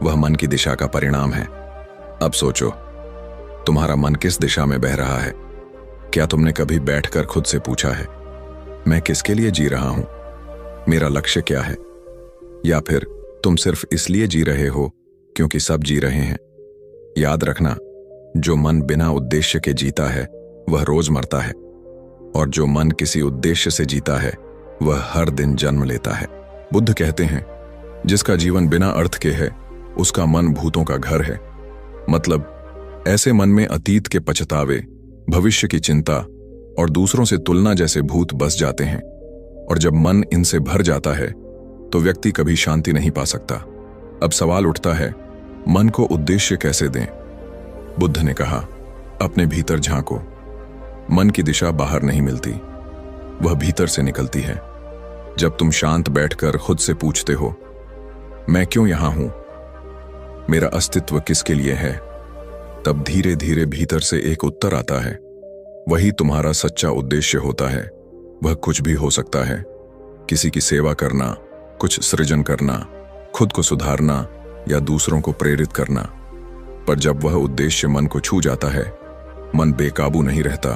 वह मन की दिशा का परिणाम है। अब सोचो, तुम्हारा मन किस दिशा में बह रहा है? क्या तुमने कभी बैठकर खुद से पूछा है, मैं किसके लिए जी रहा हूं? मेरा लक्ष्य क्या है? या फिर तुम सिर्फ इसलिए जी रहे हो क्योंकि सब जी रहे हैं? याद रखना, जो मन बिना उद्देश्य के जीता है वह रोज मरता है, और जो मन किसी उद्देश्य से जीता है वह हर दिन जन्म लेता है। बुद्ध कहते हैं, जिसका जीवन बिना अर्थ के है उसका मन भूतों का घर है। मतलब ऐसे मन में अतीत के पछतावे, भविष्य की चिंता और दूसरों से तुलना जैसे भूत बस जाते हैं। और जब मन इनसे भर जाता है तो व्यक्ति कभी शांति नहीं पा सकता। अब सवाल उठता है, मन को उद्देश्य कैसे दें? बुद्ध ने कहा, अपने भीतर झांको। मन की दिशा बाहर नहीं मिलती, वह भीतर से निकलती है। जब तुम शांत बैठकर खुद से पूछते हो, मैं क्यों यहां हूं, मेरा अस्तित्व किसके लिए है, तब धीरे धीरे भीतर से एक उत्तर आता है। वही तुम्हारा सच्चा उद्देश्य होता है। वह कुछ भी हो सकता है, किसी की सेवा करना, कुछ सृजन करना, खुद को सुधारना या दूसरों को प्रेरित करना। पर जब वह उद्देश्य मन को छू जाता है, मन बेकाबू नहीं रहता,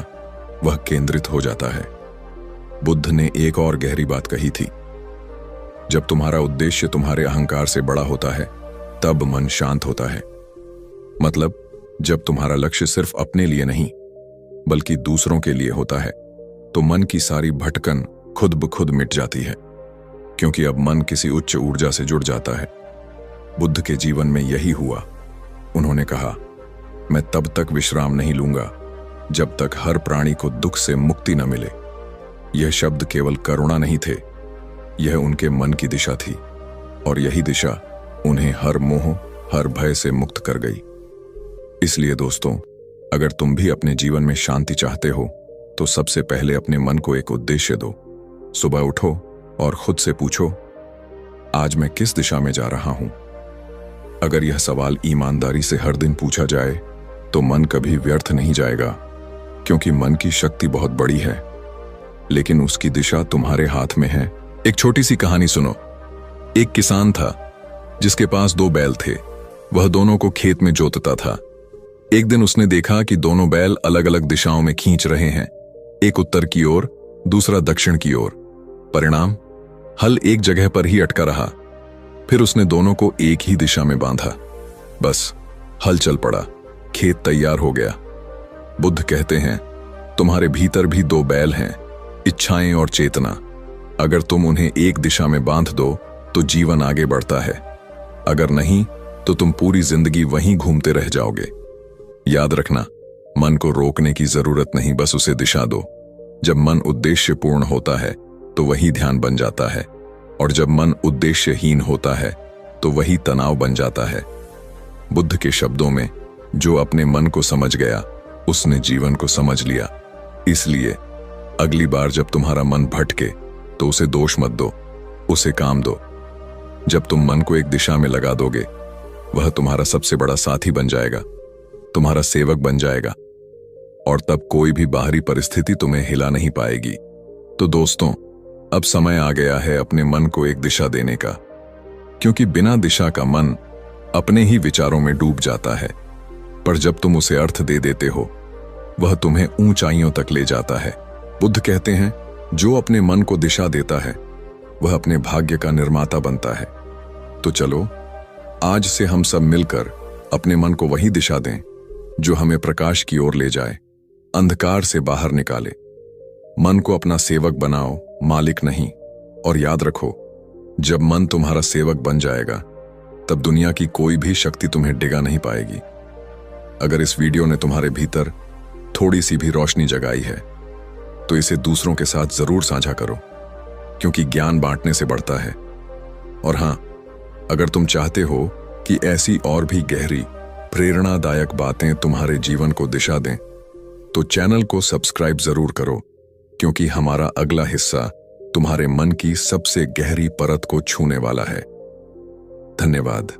वह केंद्रित हो जाता है। बुद्ध ने एक और गहरी बात कही थी, जब तुम्हारा उद्देश्य तुम्हारे अहंकार से बड़ा होता है तब मन शांत होता है। मतलब जब तुम्हारा लक्ष्य सिर्फ अपने लिए नहीं बल्कि दूसरों के लिए होता है तो मन की सारी भटकन खुद ब खुद मिट जाती है, क्योंकि अब मन किसी उच्च ऊर्जा से जुड़ जाता है। बुद्ध के जीवन में यही हुआ। उन्होंने कहा, मैं तब तक विश्राम नहीं लूंगा जब तक हर प्राणी को दुख से मुक्ति न मिले। यह शब्द केवल करुणा नहीं थे, यह उनके मन की दिशा थी, और यही दिशा उन्हें हर मोह, हर भय से मुक्त कर गई। इसलिए दोस्तों, अगर तुम भी अपने जीवन में शांति चाहते हो तो सबसे पहले अपने मन को एक उद्देश्य दो। सुबह उठो और खुद से पूछो, आज मैं किस दिशा में जा रहा हूं? अगर यह सवाल ईमानदारी से हर दिन पूछा जाए तो मन कभी व्यर्थ नहीं जाएगा, क्योंकि मन की शक्ति बहुत बड़ी है, लेकिन उसकी दिशा तुम्हारे हाथ में है। एक छोटी सी कहानी सुनो। एक किसान था जिसके पास 2 बैल थे। वह दोनों को खेत में जोतता था। एक दिन उसने देखा कि दोनों बैल अलग अलग दिशाओं में खींच रहे हैं, एक उत्तर की ओर, दूसरा दक्षिण की ओर। परिणाम, हल एक जगह पर ही अटका रहा। फिर उसने दोनों को एक ही दिशा में बांधा। बस हल चल पड़ा, खेत तैयार हो गया। बुद्ध कहते हैं, तुम्हारे भीतर भी 2 बैल हैं, इच्छाएं और चेतना। अगर तुम उन्हें एक दिशा में बांध दो तो जीवन आगे बढ़ता है, अगर नहीं तो तुम पूरी जिंदगी वहीं घूमते रह जाओगे। याद रखना, मन को रोकने की जरूरत नहीं, बस उसे दिशा दो। जब मन उद्देश्य पूर्ण होता है तो वही ध्यान बन जाता है, और जब मन उद्देश्यहीन होता है तो वही तनाव बन जाता है। बुद्ध के शब्दों में, जो अपने मन को समझ गया उसने जीवन को समझ लिया। इसलिए अगली बार जब तुम्हारा मन भटके तो उसे दोष मत दो, उसे काम दो। जब तुम मन को एक दिशा में लगा दोगे, वह तुम्हारा सबसे बड़ा साथी बन जाएगा, तुम्हारा सेवक बन जाएगा, और तब कोई भी बाहरी परिस्थिति तुम्हें हिला नहीं पाएगी। तो दोस्तों, अब समय आ गया है अपने मन को एक दिशा देने का, क्योंकि बिना दिशा का मन अपने ही विचारों में डूब जाता है। पर जब तुम उसे अर्थ दे देते हो, वह तुम्हें ऊंचाइयों तक ले जाता है। बुद्ध कहते हैं, जो अपने मन को दिशा देता है वह अपने भाग्य का निर्माता बनता है। तो चलो, आज से हम सब मिलकर अपने मन को वही दिशा दें जो हमें प्रकाश की ओर ले जाए, अंधकार से बाहर निकाले। मन को अपना सेवक बनाओ, मालिक नहीं। और याद रखो, जब मन तुम्हारा सेवक बन जाएगा तब दुनिया की कोई भी शक्ति तुम्हें डिगा नहीं पाएगी। अगर इस वीडियो ने तुम्हारे भीतर थोड़ी सी भी रोशनी जगाई है तो इसे दूसरों के साथ जरूर साझा करो, क्योंकि ज्ञान बांटने से बढ़ता है। और हां, अगर तुम चाहते हो कि ऐसी और भी गहरी प्रेरणादायक बातें तुम्हारे जीवन को दिशा दें तो चैनल को सब्सक्राइब जरूर करो, क्योंकि हमारा अगला हिस्सा तुम्हारे मन की सबसे गहरी परत को छूने वाला है। धन्यवाद।